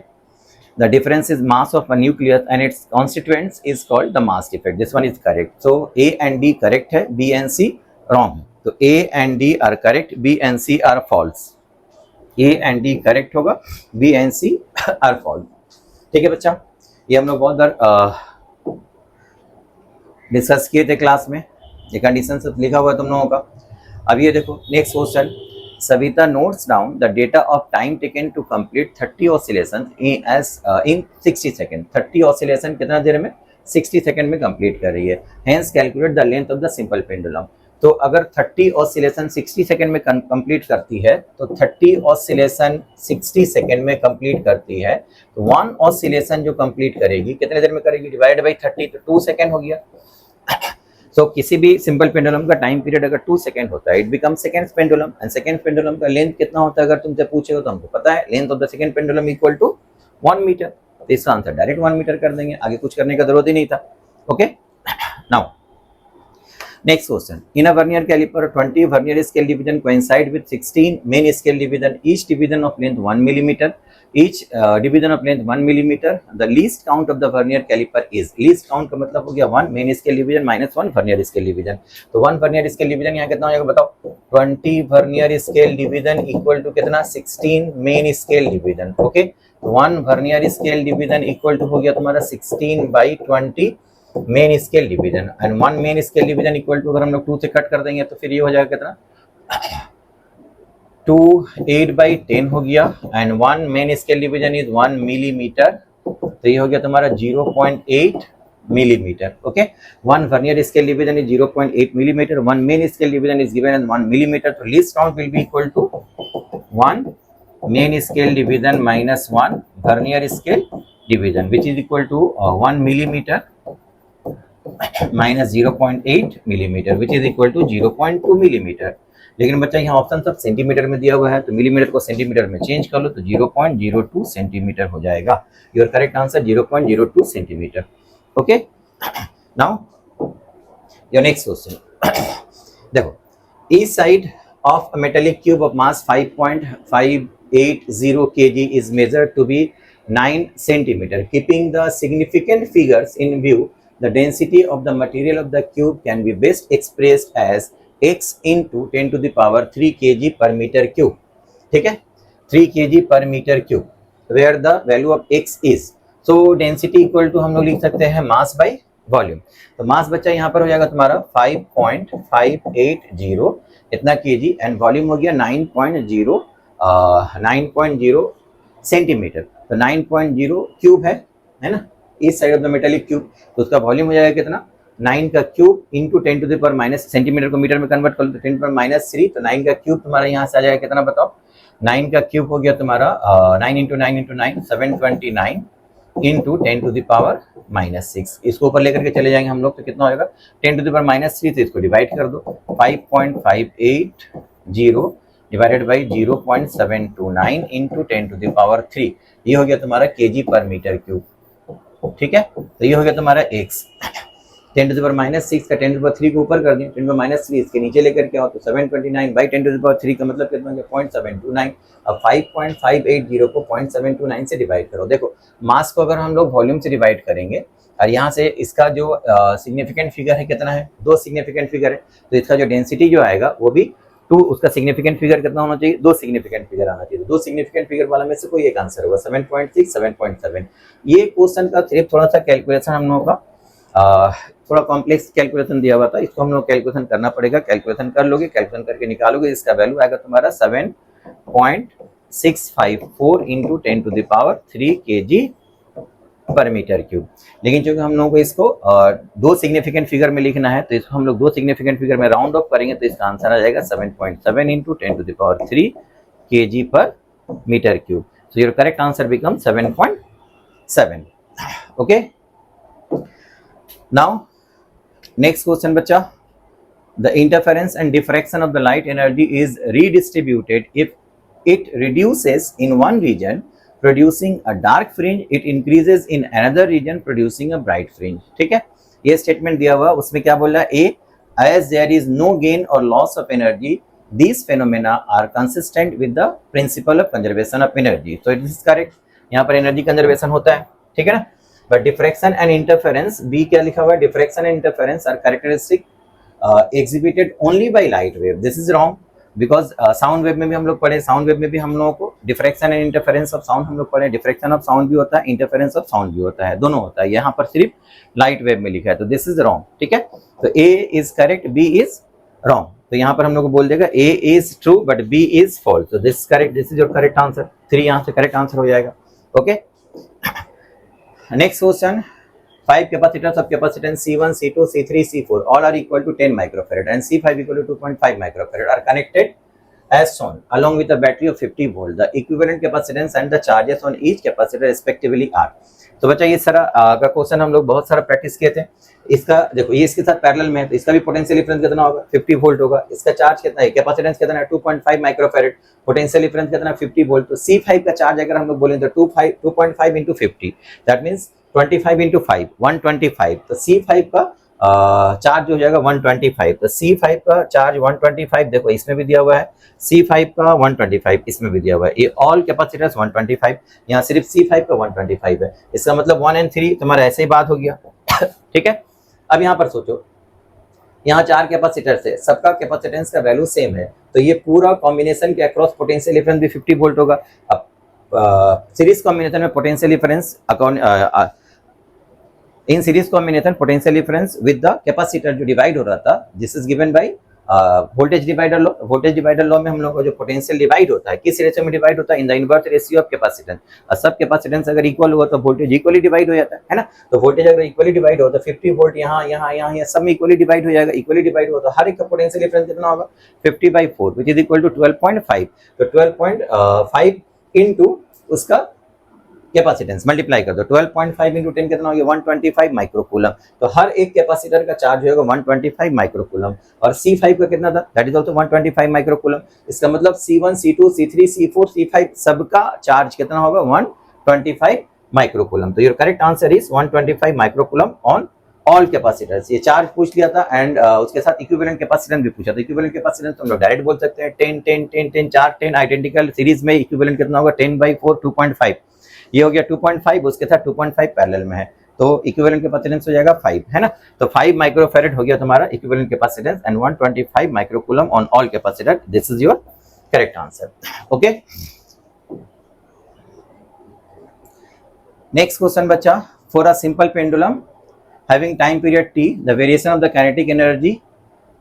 The difference in mass of a nucleus and its constituents is called the mass defect. This one is correct. So A and D correct है, B and C wrong. तो A and D are correct, B and C are false. A and D correct होगा, B and C are false. ठीक है बच्चा, ये हम लोग बहुत बार डिस्कस किए थे क्लास में, ये कंडीशन सब लिखा हुआ है तुम लोगों का। अब ये देखो next question, Savita notes down the data of time taken to complete 30 oscillation in 60 second. 30 oscillation कितना देर में, 60 सेकंड में कंप्लीट कर रही है। Hence calculate the length of the simple pendulum. तो अगर 30 ऑसिलेशन 60 सेकंड में कंप्लीट करती है, तो 30 ऑसिलेशन 60 सेकंड में कंप्लीट करती है, तो 1 ऑसिलेशन जो कंप्लीट करेगी कितने देर में करेगी, डिवाइड बाई 30, तो 2 सेकंड हो गया। तो किसी भी सिंपल पेंडुलम का टाइम पीरियड अगर 2 सेकंड होता है, it become second pendulum, and second pendulum का लेंथ कितना होता है अगर तुमसे पूछेगा तो हमको पता है, length of the second pendulum equal to 1 metre. तो इसका आंसर डायरेक्ट 1 मीटर कर देंगे, आगे कुछ करने का जरूरत ही नहीं था, okay. Now next question, in a vernier calliper 20 vernier scale division coincide with 16 main scale division, each division of length 1 millimetre, each division of length 1 millimeter. The least count of the vernier caliper is, least count का मतलब हो गया 1 main scale division minus 1 vernier scale division. तो 1 vernier scale division यहाँ कितना हो जाएगा बताओ, 20 vernier scale division equal to कितना, 16 main scale division, okay. 1 vernier scale division equal to हो गया तुम्हारा 16/20 main scale division, and 1 main scale division equal to अगर हम लोग 2 से कट कर देंगे तो फिर ये हो जाएगा कितना, 2 8/10 हो गया, and 1 main scale division is 1 millimetre, तो ये हो गया तुम्हारा 0.8 millimetre, okay. 1 vernier scale division is 0.8 millimetre, 1 main scale division is given as 1 millimetre, तो least count will be equal to 1 main scale division minus 1 vernier scale division, which is equal to 1 millimetre minus 0.8 millimeter, which is equal to 0.2 millimeter. लेकिन बच्चा यहाँ option सब centimetre में दिया हुआ है, तो मिलीमीटर को सेंटीमीटर में चेंज कर लो तो 0.02 सेंटीमीटर हो जाएगा। Your correct answer 0.02 centimetre. Okay, now your next question. देखो, each side of a metallic cube of mass 5.580 kg is measured to be 9 centimeter. Keeping the significant figures in view, the density of the material of the cube can be best expressed as x into 10 to the power 3 kg per meter cube. ठीक है, 3 kg per meter cube, where the value of x is. So density equal to हम लोग लिख सकते हैं mass by volume. तो मास बच्चा यहाँ पर हो जाएगा तुम्हारा 5.580 इतना केजी, एंड वॉल्यूम हो गया 9.0 सेंटीमीटर। तो 9.0 क्यूब है ना, इस side of the metallic cube, तो उसका वॉल्यूम हो जाएगा कितना, 9 का cube into 10 to the power minus, centimetre को मीटर में कन्वर्ट कर लो तो 10 पर -3, तो 9 का क्यूब तुम्हारा यहाँ से आ जाएगा कितना बताओ, 9 का क्यूब हो गया तुम्हारा 9 into 9 into 9 729 into 10 to the power -6। इसको ऊपर लेकर के चले जाएंगे हम लोग तो कितना होगा 10 टू द पावर -3, तो इसको डिवाइड कर दो, 5.580 divided by 0.729 into 10 to the power 3, ये हो गया तुम्हारा केजी पर मीटर क्यूब। ठीक है, तो ये हो गया तुम्हारा x। 10 टू द पावर -6 का 10 टू द पावर 3 को ऊपर कर दिए, 10 टू द पावर -3 इसके नीचे लेकर के आओ तो 729 बाई 10 टू द पावर 3 का मतलब कितना हो गया 0.729। अब 5.580 को 0.729 से डिवाइड करो। देखो, मास को अगर हम लोग वॉल्यूम से डिवाइड करेंगे और यहाँ से इसका जो सिग्निफिकेंट फिगर है कितना है, 2 सिग्निफिकेंट फिगर है, तो इसका जो डेंसिटी जो आएगा वो भी 2, उसका सिग्निफिकेंट फिगर कितना होना चाहिए, 2 सिग्निफिकेंट फिगर आना चाहिए। 2 सिग्निफिकेंट फिगर वाला में से कोई एक आंसर होगा, 7.6 7.7। ये क्वेश्चन का सिर्फ थोड़ा सा कैलकुलेशन हम लोगों का थोड़ा कॉम्प्लेक्स कैलकुलेशन दिया हुआ था, इसको हम लोग कैलकुलेशन करना पड़ेगा। कैलकुलेशन कर लोगे, कैलकुलेशन करके निकालोगे, इसका वैल्यू आएगा तुम्हारा 7.654 into 10 to the power 3 kg पर मीटर क्यूब। लेकिन चूंकि हम लोगों को इसको 2 सिग्निफिकेंट फिगर में लिखना है, तो इसको हम लोग 2 सिग्निफिकेंट फिगर में राउंड ऑफ करेंगे, तो इसका आंसर आ जाएगा 7.7 into 10 to the power 3 kg पर metre cube. So your correct answer become 7.7। Okay, now next question बच्चा, the interference and diffraction of the light energy is redistributed if it reduces in one region producing a dark fringe, it increases in another region producing a bright fringe। ठीक है, ये statement दिया हुआ, उसमें क्या बोल रहा है, ए as there is no gain or loss of energy, these phenomena are consistent with the principle of conservation of energy। so it is correct, यहाँ पर एनर्जी कंजर्वेशन होता है, ठीक है ना। But diffraction and interference, B क्या लिखा हुआ है, diffraction and interference are characteristic exhibited only by light wave। this is wrong because sound wave में भी हम लोग पढ़े, साउंड वेव में भी हम लोगों को diffraction and interference of sound हम लोग पढ़े, डिफ्रैक्शन ऑफ साउंड भी होता है, इंटरफेरेंस ऑफ साउंड भी होता है, दोनों होता है। यहाँ पर सिर्फ लाइट वेव में लिखा है, तो दिस इज रॉन्ग। ठीक है, तो A is correct, B is wrong. तो यहाँ पर हम लोग को बोल देगा A is true but B is false. तो this correct, this is your correct answer. 3 यहाँ से करेक्ट आंसर हो जाएगा। Okay, next question, 5 capacitors of capacitance C1, C2, C3, C4 all are equal to 10 microfarad and C5 equal to 2.5 microfarad are connected as shown along with a battery of 50 volt। The equivalent capacitance and the charges on each capacitor respectively are। तो बच्चा ये सारा का question हम लोग बहुत सारा practice किए थे। इसका देखो, ये इसके साथ पैरेलल में है, तो इसका भी पोटेंशियल डिफरेंस कितना होगा, 50 वोल्ट होगा। इसका चार्ज कितना है, कैपेसिटेंस कितना है, 2.5 माइक्रोफैरड, पोटेंशियल डिफरेंस कितना है, 50 वोल्ट। तो C5 का चार्ज अगर हम लोग बोलें तो 2.5 into 50, दैट मींस 25 into 5 125। तो C5 का चार्ज हो जाएगा 125। तो C5 का चार्ज 125, देखो इसमें भी दिया हुआ है, C5 का 125 इसमें भी दिया हुआ है। ये ऑल कैपेसिटर्स 125, यहाँ सिर्फ C5 का 125 है। इसका मतलब 1 and 3 तुम्हारा ऐसे ही बात हो गया। ठीक है, अब यहाँ पर सोचो, यहाँ 4 कैपेसिटर्स है, सबका कैपेसिटेंस का वैल्यू सेम है, तो ये पूरा कॉम्बिनेशन के अक्रॉस पोटेंशियल डिफरेंस भी 50 वोल्ट होगा। अब सीरीज कॉम्बिनेशन में potential difference in series combination potential difference with the capacitor जो डिवाइड हो रहा था, this is given by voltage divider law. Voltage divider law में हम लोग का जो पोटेंशियल डिवाइड होता है किस रेशियो में डिवाइड होता है, in the inverse ratio of capacitance. और सब कैपेसिटेंस अगर इक्वल हुआ तो वोल्टेज इक्वली डिवाइड हो जाता है ना। तो वोल्टेज अगर इक्वली डिवाइड हो तो 50 वोल्ट यहाँ सब में इक्वली डिवाइड हो जाएगा। इक्वली डिवाइड हो तो हर एक का पोटेंशियल डिफरेंस कितना होगा, 50/4 विच इज इक्वल टू 12.5। तो 12.5 इंटू उसका कैपेसिटेंस मल्टीप्लाई कर दो, 12.5 इंटू 10 कितना हो गया 125 माइक्रोकूलम। तो हर एक कैपेसिटर का चार्ज होगा 125 माइक्रोकूलम। और C5 का कितना था, दैट इज आल्सो 125 माइक्रोकूलम। इसका मतलब C1 C2 C3 C4 C5 सबका चार्ज कितना होगा 125 माइक्रोकूलम। तो your correct answer is 125 microcoulomb on all capacitors. ये चार्ज पूछ लिया था एंड उसके साथ इक्विवेलेंट कैपेसिटेंस भी पूछा था। इक्विवेलेंट कैपेसिटेंस तो हम लोग डायरेक्ट बोल सकते हैं 10 10 10 10 4 10 आइडेंटिकल सीरीज में इक्विवेलेंट कितना होगा 10/4 2.5। ये हो गया 2.5, उसके साथ 2.5 पैरेलल में है तो इक्विवेलेंट कैपेसिटेंस हो जाएगा 5, है ना। तो 5 माइक्रोफैराड हो गया तुम्हारा equivalent capacitance and 125 microcoulomb on all capacitor. This is your correct answer. Okay, next question बच्चा, for a simple pendulum having time period t, the variation of the kinetic energy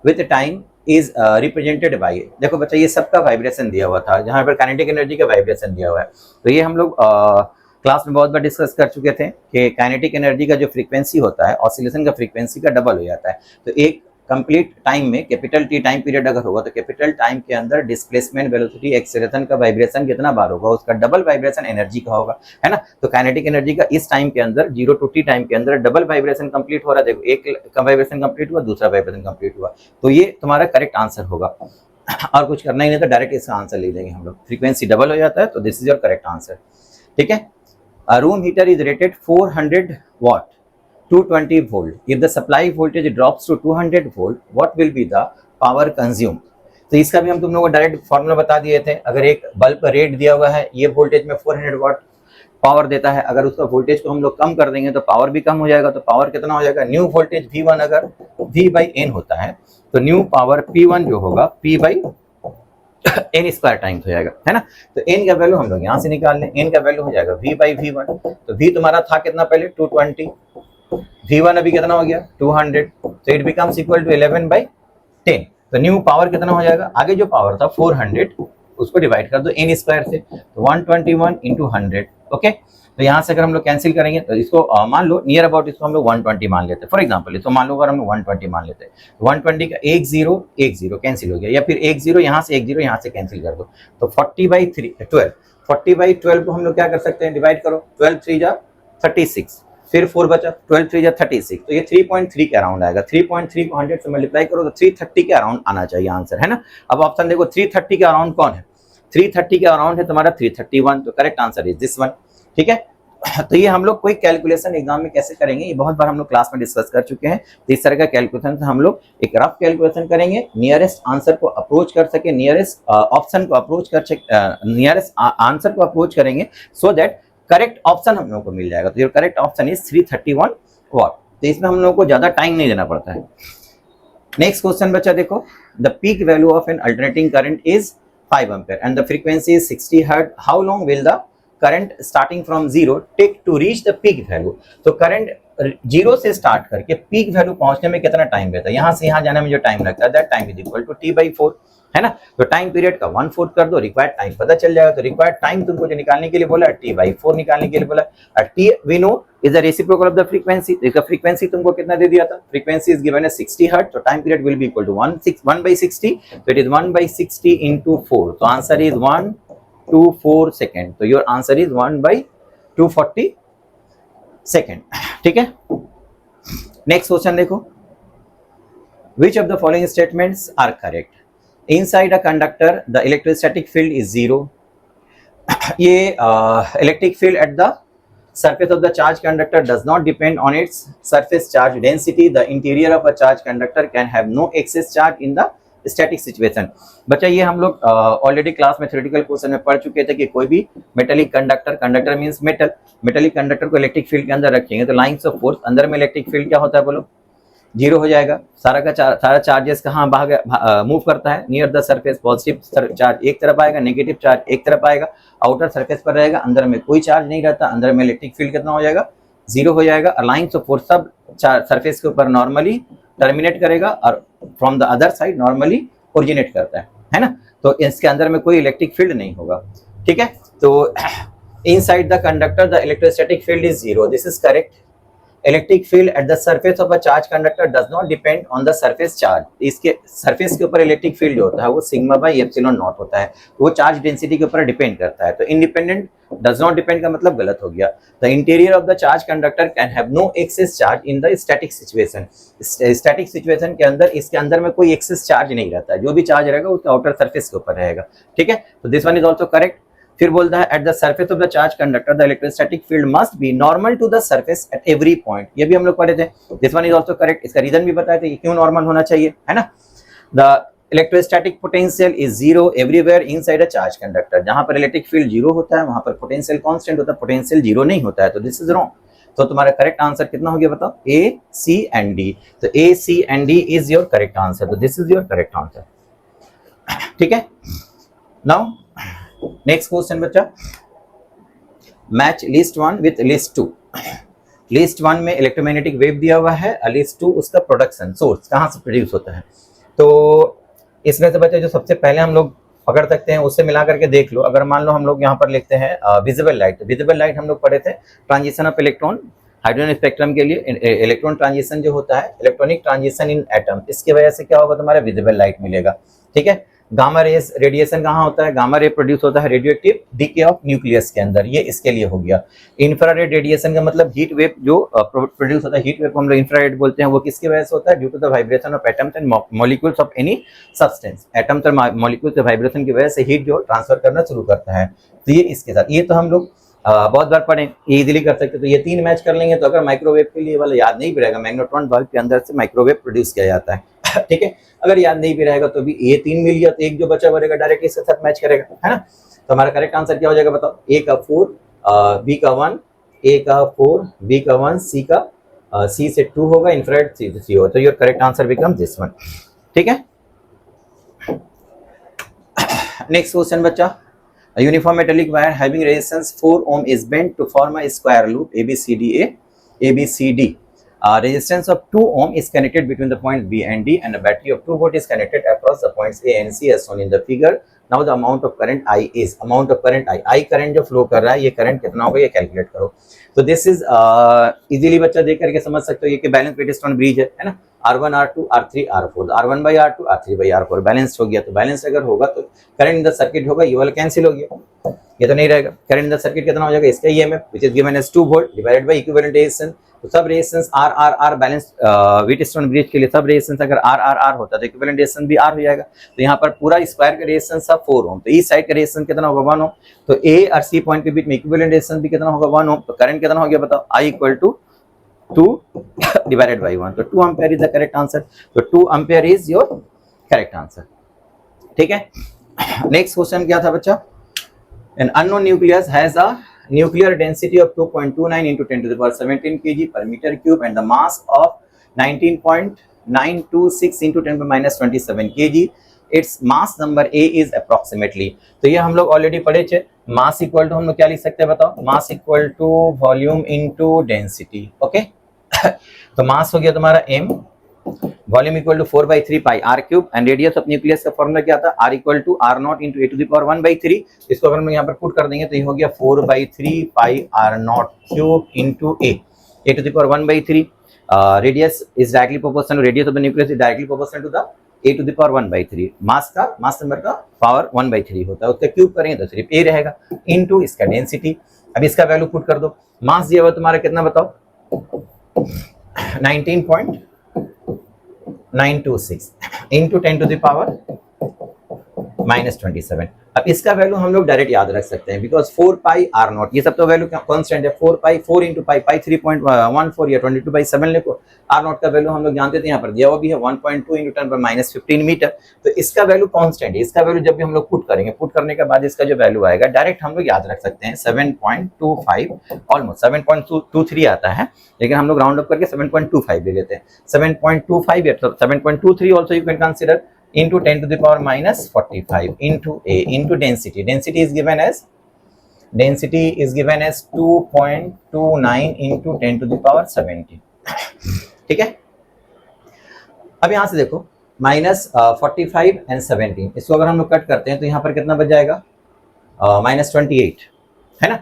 with time is represented by। देखो बच्चा ये सबका vibration दिया हुआ था, जहां पर काइनेटिक एनर्जी का वाइब्रेशन दिया हुआ है। तो ये हम लोग क्लास में बहुत बार डिस्कस कर चुके थे कि काइनेटिक एनर्जी का जो फ्रीक्वेंसी होता है ऑसिलेशन का फ्रीक्वेंसी का डबल हो जाता है। तो एक कंप्लीट टाइम में कैपिटल टी टाइम पीरियड अगर होगा तो कैपिटल टाइम के अंदर डिस्प्लेसमेंट वेलोसिटी एक्सेलरेशन का वाइब्रेशन कितना बार होगा, उसका डबल वाइब्रेशन एनर्जी का होगा, है ना। तो काइनेटिक एनर्जी का इस टाइम के अंदर 0 to t टाइम के अंदर डबल वाइब्रेशन कंप्लीट हो रहा है। देखो एक का वाइब्रेशन कंप्लीट हुआ, दूसरा वाइब्रेशन कंप्लीट हुआ, तो ये तुम्हारा करेक्ट आंसर होगा। और कुछ करना ही नहीं तो डायरेक्ट इसका आंसर ले लेंगे हम लोग। फ्रीक्वेंसी डबल हो जाता है तो this is your correct answer. ठीक है, a room heater is rated 400 watt 220 volt. If the supply voltage drops to 200 volt, what will be the power consumed? तो इसका भी हम तुम लोगों को डायरेक्ट फॉर्मूला बता दिए थे। अगर एक बल्ब रेट दिया हुआ है, ये वोल्टेज में 400 वाट पावर देता है, अगर उसका वोल्टेज को हम लोग कम कर देंगे तो पावर भी कम हो जाएगा। तो पावर कितना हो जाएगा, न्यू वोल्टेज V1 अगर V/N होता है तो न्यू पावर P1 जो होगा P/N स्क्वायर टाइम्स हो जाएगा, है ना। तो N का वैल्यू हम लोग यहाँ से निकाल लें, N का वैल्यू हो जाएगा V/V1। तो V तुम्हारा था कितना पहले 220, V1 अभी कितना हो गया 200, तो इट बिकम्स इक्वल टू 11/10। तो न्यू पावर कितना हो जाएगा, आगे जो पावर था 400 उसको डिवाइड कर दो N स्क्वायर से, तो 121 इंटू 100। ओके, तो यहाँ से अगर हम लोग कैंसिल करेंगे तो इसको मान लो नियर अबाउट इसको हम लोग 120 मान लेते हैं। फॉर एग्जांपल इसको मान लो अगर हम लोग 120 मान लेते हैं, 120 का 1 0 1 0 कैंसिल हो गया, या फिर 1 0 यहाँ से 1 0 यहाँ से कैंसिल कर दो, तो 40/3 40/12 को हम लोग क्या कर सकते हैं, डिवाइड करो, 12 3 जा 36, फिर 4 बचा, 12 3 जा 36, तो ये 3.3 के अराउंड आएगा। 3.3 को 100 से मल्टीप्लाई करो तो 330 के अराउंड आना चाहिए आंसर, है ना। अब ऑप्शन देखो 330 के अराउंड कौन है, 330 के अराउंड है तुम्हारा 331, तो correct answer is this one. ठीक है, तो ये हम लोग कोई कैलकुलेशन एग्जाम में कैसे करेंगे, ये बहुत बार हम लोग क्लास में डिस्कस कर चुके हैं। तो इस तरह का कैलकुलेशन से हम लोग एक रफ कैलकुलेशन करेंगे, नियरेस्ट आंसर को अप्रोच कर सके, नियरेस्ट ऑप्शन को अप्रोच कर सके, नियरेस्ट आंसर को अप्रोच करेंगे सो दैट करेक्ट ऑप्शन हम लोगों को मिल जाएगा। तो योर करेक्ट ऑप्शन इज 331 वाट। तो इसमें हम लोगों को ज्यादा टाइम नहीं देना पड़ता है। नेक्स्ट क्वेश्चन बच्चा देखो, the peak value of an alternating current is 5 ampere and the frequency is 60 hertz. How long will the current starting from 0 take to reach the peak value. तो करंट 0 से start करके peak value पहुंचने में कितना time रहता है, यहां से यहां जाने में जो टाइम लगता है that time is equal to T/4, है ना। तो टाइम पीरियड का 1/4 कर दो, रिक्वायर्ड टाइम पता चल जाएगा। तो रिक्वायर्ड टाइम तुमको जो निकालने के लिए बोला T/4 निकालने के लिए बोला, और T we know is the reciprocal of the frequency. इसका फ्रीक्वेंसी तुमको कितना दे दिया था, frequency is given as 60 hertz, तो time period will be equal to 1/60, तो इट इज 1/60 इंटू 4, तो आंसर इज 124 सेकेंड। तो योर आंसर इज 1/240 सेकेंड। ठीक है, नेक्स्ट क्वेश्चन देखो, which of the following statements are correct? Inside a conductor the electrostatic field is 0. ये electric field at the surface of the charged conductor does not depend on its surface charge density. The interior of a charged conductor can have no excess charge in the static situation. बच्चा ये हम लोग already class में theoretical question में पढ़ चुके थे कि कोई भी metallic conductor, conductor means metal, metallic conductor को इलेक्ट्रिक फील्ड के अंदर रखेंगे तो लाइंस ऑफ फोर्स, अंदर में इलेक्ट्रिक फील्ड क्या होता है बोलो, 0 हो जाएगा। सारा चार्जेस कहाँ मूव करता है, near the surface. Positive charge एक तरफ आएगा, नेगेटिव चार्ज एक तरफ आएगा, आउटर सरफेस पर रहेगा, अंदर में कोई चार्ज नहीं रहता, अंदर में इलेक्ट्रिक फील्ड कितना हो जाएगा 0 हो जाएगा। लाइंस ऑफ फोर्स सब सरफेस के ऊपर नॉर्मली टर्मिनेट करेगा और from the other side normally originate करता है ना। तो इसके अंदर में कोई इलेक्ट्रिक फील्ड नहीं होगा। ठीक है, तो inside the conductor the electrostatic field is 0, this is correct. Electric field at the surface of a charge conductor does not depend on the surface charge. इसके सरफेस के ऊपर इलेक्ट्रिक फील्ड जो होता है वो सिग्मा बाई एप्सिलॉन नॉट होता है, वो चार्ज डेंसिटी के ऊपर डिपेंड करता है। तो इंडिपेंडेंट डज नॉट डिपेंड का मतलब गलत हो गया। The interior of the charge conductor can have no excess charge in the static situation. Static situation के अंदर इसके अंदर में कोई एक्सेस चार्ज नहीं रहता है, जो भी चार्ज रहेगा उसके आउटर सरफेस के ऊपर रहेगा। ठीक है, तो this one is also correct. फिर बोलता है at the surface of the charge conductor the electrostatic field must be normal to the surface at every point. ये भी हम लोग पढ़े थे, this one is also correct. इसका रीजन भी बताए थे क्यों नॉर्मल होना चाहिए, है ना। The electrostatic potential is zero everywhere inside a charge conductor. जहां पर इलेक्ट्रिक फील्ड जीरो होता है वहां पर पोटेंशियल कांस्टेंट होता है, पोटेंशियल जीरो नहीं होता है, तो दिस इज रॉन्ग। तो तुम्हारा करेक्ट आंसर कितना हो गया बताओ, ए, सी एंड डी। तो A, C and D is your correct answer, तो this is your correct answer. ठीक है, नाउ नेक्स्ट क्वेश्चन बच्चा, match list 1 with list 2। List 1 में इलेक्ट्रोमैग्नेटिक वेव दिया हुआ है, लिस्ट 2 उसका प्रोडक्शन सोर्स कहाँ से प्रोड्यूस होता है। तो इसमें से बच्चा जो सबसे पहले हम लोग पकड़ सकते हैं उससे मिला करके देख लो। अगर मान लो हम लोग यहाँ पर लिखते हैं विजिबल लाइट, विजिबल लाइट हम लोग पढ़े थे transition of electron hydrogen spectrum के लिए। इलेक्ट्रॉन ट्रांजिशन जो होता है इलेक्ट्रॉनिक ट्रांजिशन इन एटम, इसकी वजह से क्या होगा तुम्हारा विजिबल लाइट मिलेगा। ठीक है, गामा रेस रेडिएशन कहाँ होता है, गामा रे प्रोड्यूस होता है रेडियोएक्टिव डीके ऑफ न्यूक्लियस के अंदर, ये इसके लिए हो गया। इंफ्रारेड रेडिएशन का मतलब हीट वेव जो प्रोड्यूस होता है, हीट वेव को हम लोग इंफ्रारेड बोलते हैं, वो किसकी वजह से होता है, due to the vibration of atoms and molecules of any substance. Atoms और मॉलिक्यूल्स के वाइब्रेशन की वजह से हीट जो ट्रांसफर करना शुरू करता है। तो ये इसके साथ, ये तो हम लोग बहुत बार पढ़े, ये इजीली कर सकते। तो ये 3 मैच कर लेंगे। तो अगर माइक्रोवेव के लिए वाला याद नहीं भी रहेगा, मैग्नेट्रॉन बल्ब के अंदर से माइक्रोवेव प्रोड्यूस किया जाता है। ठीक है, अगर याद नहीं भी रहेगा तो भी ये 3 मिल गया, तो एक जो बचा रहेगा डायरेक्ट इसके साथ मैच करेगा, है ना। तो हमारा करेक्ट आंसर क्या हो जाएगा बताओ, ए का 4, बी का 1, ए का 4, बी का 1, सी का सी से 2 होगा, इंफ्रारेड सी से 3 होगा। तो your correct answer become this one. ठीक है, नेक्स्ट क्वेश्चन बच्चा, a uniform metallic wire having resistance 4 ohm is bent to form a square loop ABCD. Resistance of 2 ohm is connected between the points B and D, and a battery of 2 volt is connected across the points A and C as shown in the figure. Now the amount of current I is, amount of current I current जो flow कर रहा है, ये current कितना होगा ये calculate करो। तो दिस इज इजीली बच्चा देख करके समझ सकते हो, ये कि बैलेंस वेटस्टोन ब्रिज है ना। R1 R2 R3 R4, R1 by R2 R3 by R4 balance हो गया। तो बैलेंस अगर होगा तो करंट इन द सर्किट होगा, ये वाला कैंसिल हो गया, ये तो नहीं रहेगा। करंट इन द सर्किट कितना हो जाएगा, इसका EMF which is given as 2 volt divided by equivalent resistance. तो सब resistance R balance Wheatstone bridge के लिए सब रेजिस्टेंस अगर R होता तो इक्विवेलेंट रेजिस्टेंस भी R हो जाएगा। तो यहाँ पर पूरा स्क्वायर का रेजिस्टेंस था 4 ओम, तो इस साइड का रेजिस्टेंस कितना होगा 1 ओम। तो ए और सी पॉइंट के बीच में इक्विवेलेंट रेजिस्टेंस भी कितना होगा 1 ओम। तो करंट कितना हो गया बताओ, I equal to 2 divided by 1, तो 2 ampere is the correct answer। तो 2 ampere is your correct answer। ठीक है, नेक्स्ट क्वेश्चन क्या था बच्चा, an unknown nucleus has a nuclear density of 2.29 into 10 to the power 17 kg per meter cube and the mass of 19.926 into 10 to the minus 27 kg। its mass number A is approximately। तो ये हम लोग already पढ़े थे। मास equal to हम लोग क्या लिख सकते हैं बताओ, mass equal to volume into density. Okay, तो मास हो गया तुम्हारा m, volume equal to 4/3 pi r cube, and radius of nucleus का फॉर्मूला क्या था, r equal to r not into a to the power 1/3। इसको अगर हम यहाँ पर पुट कर देंगे तो ये हो गया 4/3 pi r not cube into a to the power 1/3। Radius is directly proportional, radius of the nucleus is directly proportional to the a to the power 1/3। Mass number का पावर 1/3 होता है, उसका क्यूब करेंगे तो सिर्फ a रहेगा, into इसका density. अब इसका वैल्यू पुट कर दो, मास दिया हुआ तुम्हारा कितना बताओ 19.926 इंटू 10 टू द पावर -27। अब इसका वैल्यू हम लोग डायरेक्ट याद रख सकते हैं, बिकॉज 4 पाई r नॉट, ये सब तो वैल्यू कांस्टेंट है। 4 पाई 4 इंटू पाई 3.14 या 22/7 लिखो। r नॉट का वैल्यू हम लोग जानते थे, यहाँ पर दिया हुआ भी है 1.2 इंटू 10 पर -15 मीटर। तो इसका वैल्यू कांस्टेंट है, इसका वैल्यू जब भी हम लोग पुट करेंगे, पुट करने के बाद इसका जो वैल्यू आएगा डायरेक्ट हम लोग याद रख सकते हैं 7.25, ऑलमोस्ट 7.23 आता है, लेकिन हम लोग राउंड अप करके 7.25 ले लेते हैं। 7.25 या 7.23 also you can consider, into 10 to the power minus 45 into a into density is given as 2.29 into 10 to the power 17। ठीक है, अब यहां से देखो -45 एंड 17, इसको अगर हम लोग कट करते हैं तो यहाँ पर कितना बच जाएगा -28, है ना।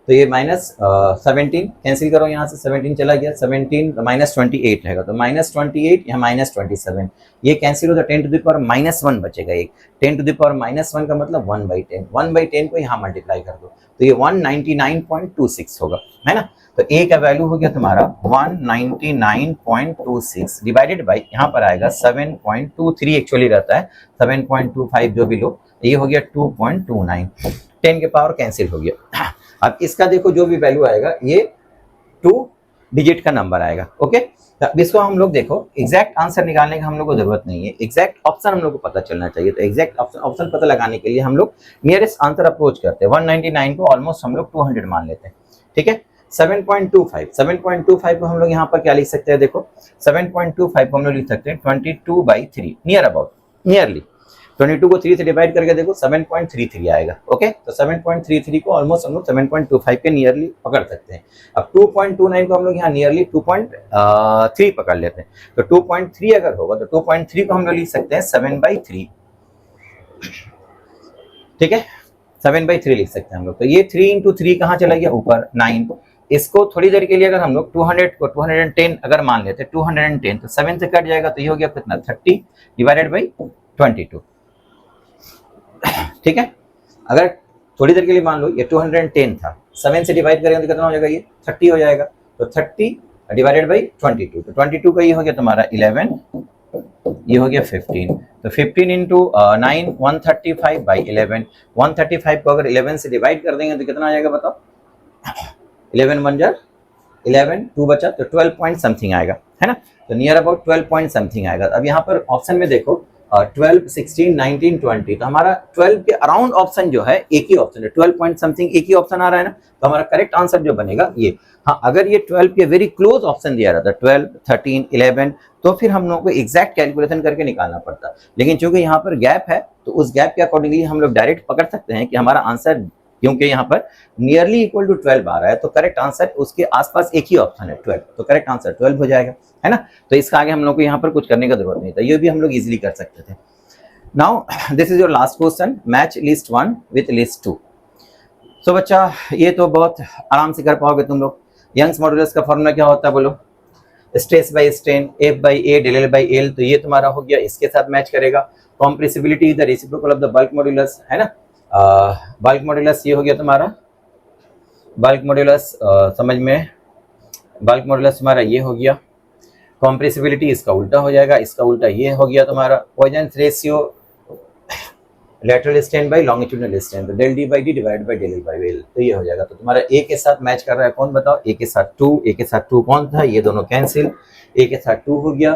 तो तो ये -17 कैंसिल करो, यहाँ से 17 चला गया, 17 -28 रहेगा, तो -28 या -27 ये कैंसिल होता, 10 टू द पावर -1 बचेगा एक, 10 टू द पावर -1 का मतलब 1/10, 1/10 को यहाँ मल्टीप्लाई कर दो तो ये 199.26 होगा, है ना। तो ए का वैल्यू हो गया तुम्हारा 199.26 डिवाइडेड बाई यहाँ पर आएगा 7.23 एक्चुअली रहता है, 7.25 जो भी लो, ये हो गया 2.29, 10 के पावर कैंसिल हो गया। अब इसका देखो जो भी वैल्यू आएगा ये 2 डिजिट का नंबर आएगा, ओके। तो अब इसको हम लोग देखो एग्जैक्ट आंसर निकालने की हम लोग को जरूरत नहीं है, एग्जैक्ट ऑप्शन हम लोग को पता चलना चाहिए। तो एग्जैक्ट ऑप्शन पता लगाने के लिए हम लोग नियरेस्ट आंसर अप्रोच करते हैं, 199 को ऑलमोस्ट हम लोग 200 मान लेते हैं, ठीक है। 7.25 को हम लोग यहाँ पर क्या लिख सकते हैं, देखो 7.25 को हम लोग लिख सकते हैं 22/3, नियर अबाउट, नियरली 22 को 3 से डिवाइड करके देखो 7.33 आएगा, ओके। तो 7.33 को ऑलमोस्ट हम लोग 7.25 के नियरली पकड़ सकते हैं। अब 2.29 को हम लोग यहाँ नियरली 2.3 पकड़ लेते हैं, तो 2.3 अगर होगा तो 2.3 को हम लोग लिख सकते हैं 7/3, ठीक है, 7/3 लिख सकते हैं हम लोग। तो ये 3 × 3 कहाँ चला गया, ऊपर 9, इसको थोड़ी देर के लिए अगर हम लोग 200 को 210 अगर मान लेते हैं, 210 तो 7 से कट जाएगा, तो ये हो गया कितना 30 डिवाइडेड बाई 22, ठीक है। अगर थोड़ी देर के लिए मान लो ये 210 था, 7 से डिवाइड करेंगे तो कितना हो जाएगा, ये 30 हो जाएगा, तो 30 डिवाइडेड बाई 22, तो 22 का ये हो गया तुम्हारा 11, ये हो गया 15, तो 15 इंटू 9 135/11, 135 को अगर 11 से डिवाइड कर देंगे तो कितना आ जाएगा बताओ, 11 1 जा 11, 2 बचा तो 12 पॉइंट समथिंग आएगा, है ना। तो नियर अबाउट 12 पॉइंट समथिंग आएगा। अब यहाँ पर ऑप्शन में देखो 12, 16, 19, 20, तो हमारा 12 के अराउंड ऑप्शन जो है एक ही ऑप्शन है, 12 पॉइंट समथिंग एक ही ऑप्शन आ रहा है ना, तो हमारा करेक्ट आंसर जो बनेगा ये। हाँ, अगर ये 12 के वेरी क्लोज ऑप्शन दिया रहता 12, 13, 11, तो फिर हम लोगों को एग्जैक्ट कैलकुलेशन करके निकालना पड़ता, लेकिन चूंकि यहाँ पर गैप है तो उस गैप के अकॉर्डिंगली हम लोग डायरेक्ट पकड़ सकते हैं कि हमारा आंसर, क्योंकि यहाँ पर नियरली इक्वल टू 12 आ रहा है, तो करेक्ट आंसर उसके आसपास एक ही ऑप्शन है 12, तो करेक्ट आंसर 12 हो जाएगा, है ना। तो इसका आगे हम लोग को यहाँ पर कुछ करने का जरूरत नहीं था, ये भी हम लोग इजिली कर सकते थे। Now this is your last question, match list 1 with list 2। सो बच्चा ये तो बहुत आराम से कर पाओगे तुम लोग। यंग्स मॉडुलस का फॉर्मूला क्या होता है बोलो, stress by strain F/A del L by L, तो ये तुम्हारा हो गया, इसके साथ मैच करेगा। Compressibility the reciprocal of the bulk modulus, है ना। बल्क मॉड्यूलस ये हो गया तुम्हारा, बल्क मॉड्यूलस समझ में, बल्क मॉड्यूलस तुम्हारा ये हो गया। कॉम्प्रेसिबिलिटी इसका उल्टा हो जाएगा, इसका उल्टा ये हो गया तुम्हारा। Poisson ratio lateral strain by longitudinal strain, तो del D/D divide by del L by L, तो ये हो जाएगा। तो तुम्हारा ए के साथ मैच कर रहा है कौन बताओ, ए के साथ 2, ए के साथ 2 कौन था, ये दोनों कैंसिल, ए के साथ 2 हो गया,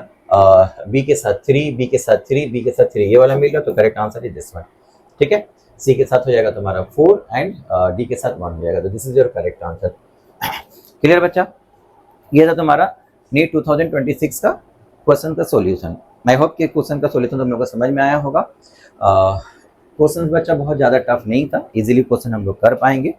बी के साथ 3, बी के साथ 3, बी के साथ 3, ये वाला मिल रहा, तो correct answer is this one, ठीक है। सी के साथ हो जाएगा तुम्हारा 4 एंड डी के साथ 1 हो जाएगा, तो this is your correct answer. Clear बच्चा, ये था तुम्हारा नीट 2026 का क्वेश्चन का सॉल्यूशन। आई होप कि क्वेश्चन का सॉल्यूशन तुम लोगों को समझ में आया होगा। क्वेश्चन बच्चा बहुत ज़्यादा टफ नहीं था, इजीली क्वेश्चन हम लोग कर पाएंगे।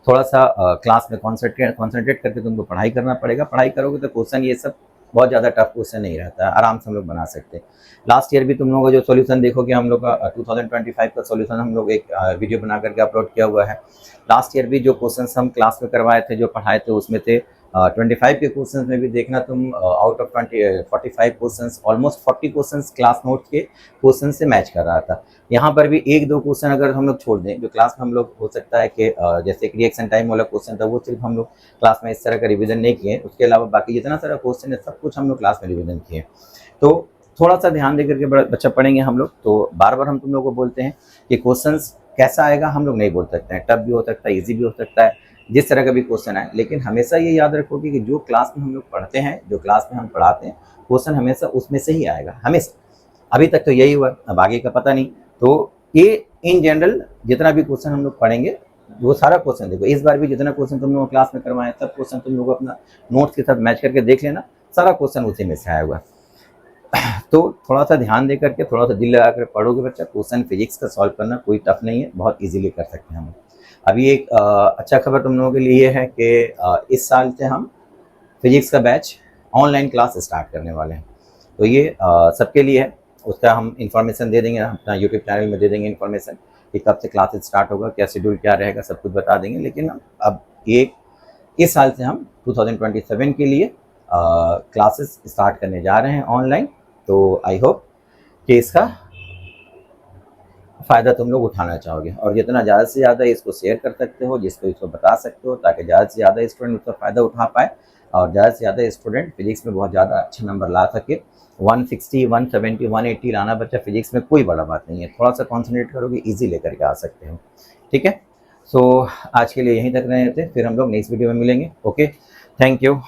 थोड़ा सा क्लास में कॉन्सेंट्रेट करके तुमको पढ़ाई करना पड़ेगा, पढ़ाई करोगे तो क्वेश्चन ये सब बहुत ज़्यादा टफ क्वेश्चन नहीं रहता है, आराम से हम लोग बना सकते हैं। लास्ट ईयर भी तुम लोगों का जो सॉल्यूशन देखोगे, हम लोग का 2025 का सॉल्यूशन हम लोग एक वीडियो बना करके अपलोड किया हुआ है। लास्ट ईयर भी जो क्वेश्चन हम क्लास में करवाए थे, जो पढ़ाए थे, उसमें थे 25 के क्वेश्चन में भी देखना तुम, out of 45 question almost 40 question class note के क्वेश्चन से मैच कर रहा था। यहाँ पर भी 1-2 क्वेश्चन अगर हम लोग छोड़ दें, जो क्लास में हम लोग हो सकता है कि जैसे एक रिएक्शन टाइम वाला क्वेश्चन था, वो सिर्फ हम लोग क्लास में इस तरह का रिविजन नहीं किए, उसके अलावा बाकी जितना सारा क्वेश्चन है सब कुछ हम लोग क्लास में रिविजन किए। तो थोड़ा सा ध्यान दे करके बच्चा पढ़ेंगे हम लोग, तो बार बार हम तुम लोग को बोलते हैं कि क्वेश्चन कैसा आएगा हम लोग नहीं बोल सकते हैं, टफ भी हो सकता है, ईजी भी हो सकता है, जिस तरह का भी क्वेश्चन आए, लेकिन हमेशा ये याद रखोगे कि जो क्लास में हम लोग पढ़ते हैं, जो क्लास में हम पढ़ाते हैं, क्वेश्चन हमेशा उसमें से ही आएगा, हमेशा। अभी तक तो यही हुआ, अब आगे का पता नहीं। तो ये इन जनरल जितना भी क्वेश्चन हम लोग पढ़ेंगे, वो सारा क्वेश्चन देखो, इस बार भी जितना क्वेश्चन तुम लोग क्लास में करवाएं, सब क्वेश्चन तुम लोग अपना नोट्स के साथ मैच करके देख लेना, सारा क्वेश्चन उसी में से आया हुआ। तो थोड़ा सा ध्यान दे करके, थोड़ा सा दिल लगा कर पढ़ोगे बच्चा, क्वेश्चन फिजिक्स का सॉल्व करना कोई टफ नहीं है, बहुत इजीली कर सकते हैं हम। अभी एक अच्छा खबर तुम लोगों के लिए ये है कि इस साल से हम फिजिक्स का बैच ऑनलाइन क्लास स्टार्ट करने वाले हैं, तो ये सबके लिए है। उसका हम इंफॉर्मेशन दे देंगे, अपना यूट्यूब चैनल में दे देंगे इन्फॉर्मेशन कि कब से क्लासेस स्टार्ट होगा, क्या शेड्यूल क्या रहेगा, सब कुछ बता देंगे। लेकिन अब एक इस साल से हम 2027 के लिए क्लासेस स्टार्ट करने जा रहे हैं ऑनलाइन। तो आई होप कि इसका फ़ायदा तुम लोग उठाना चाहोगे, और जितना ज़्यादा से ज़्यादा इसको शेयर कर सकते हो, जिसको इसको बता सकते हो, ताकि ज़्यादा से ज़्यादा स्टूडेंट उसका फ़ायदा उठा पाए और ज़्यादा से ज़्यादा स्टूडेंट फिजिक्स में बहुत ज़्यादा अच्छा नंबर ला सके। 160, 170, 180 लाना बच्चा फिजिक्स में कोई बड़ा बात नहीं है, थोड़ा सा कॉन्सनट्रेट करोगे ईजी लेकर के आ सकते हो। ठीक है, सो आज के लिए यहीं तक रहे थे, फिर हम लोग नेक्स्ट वीडियो में मिलेंगे। Okay, thank you.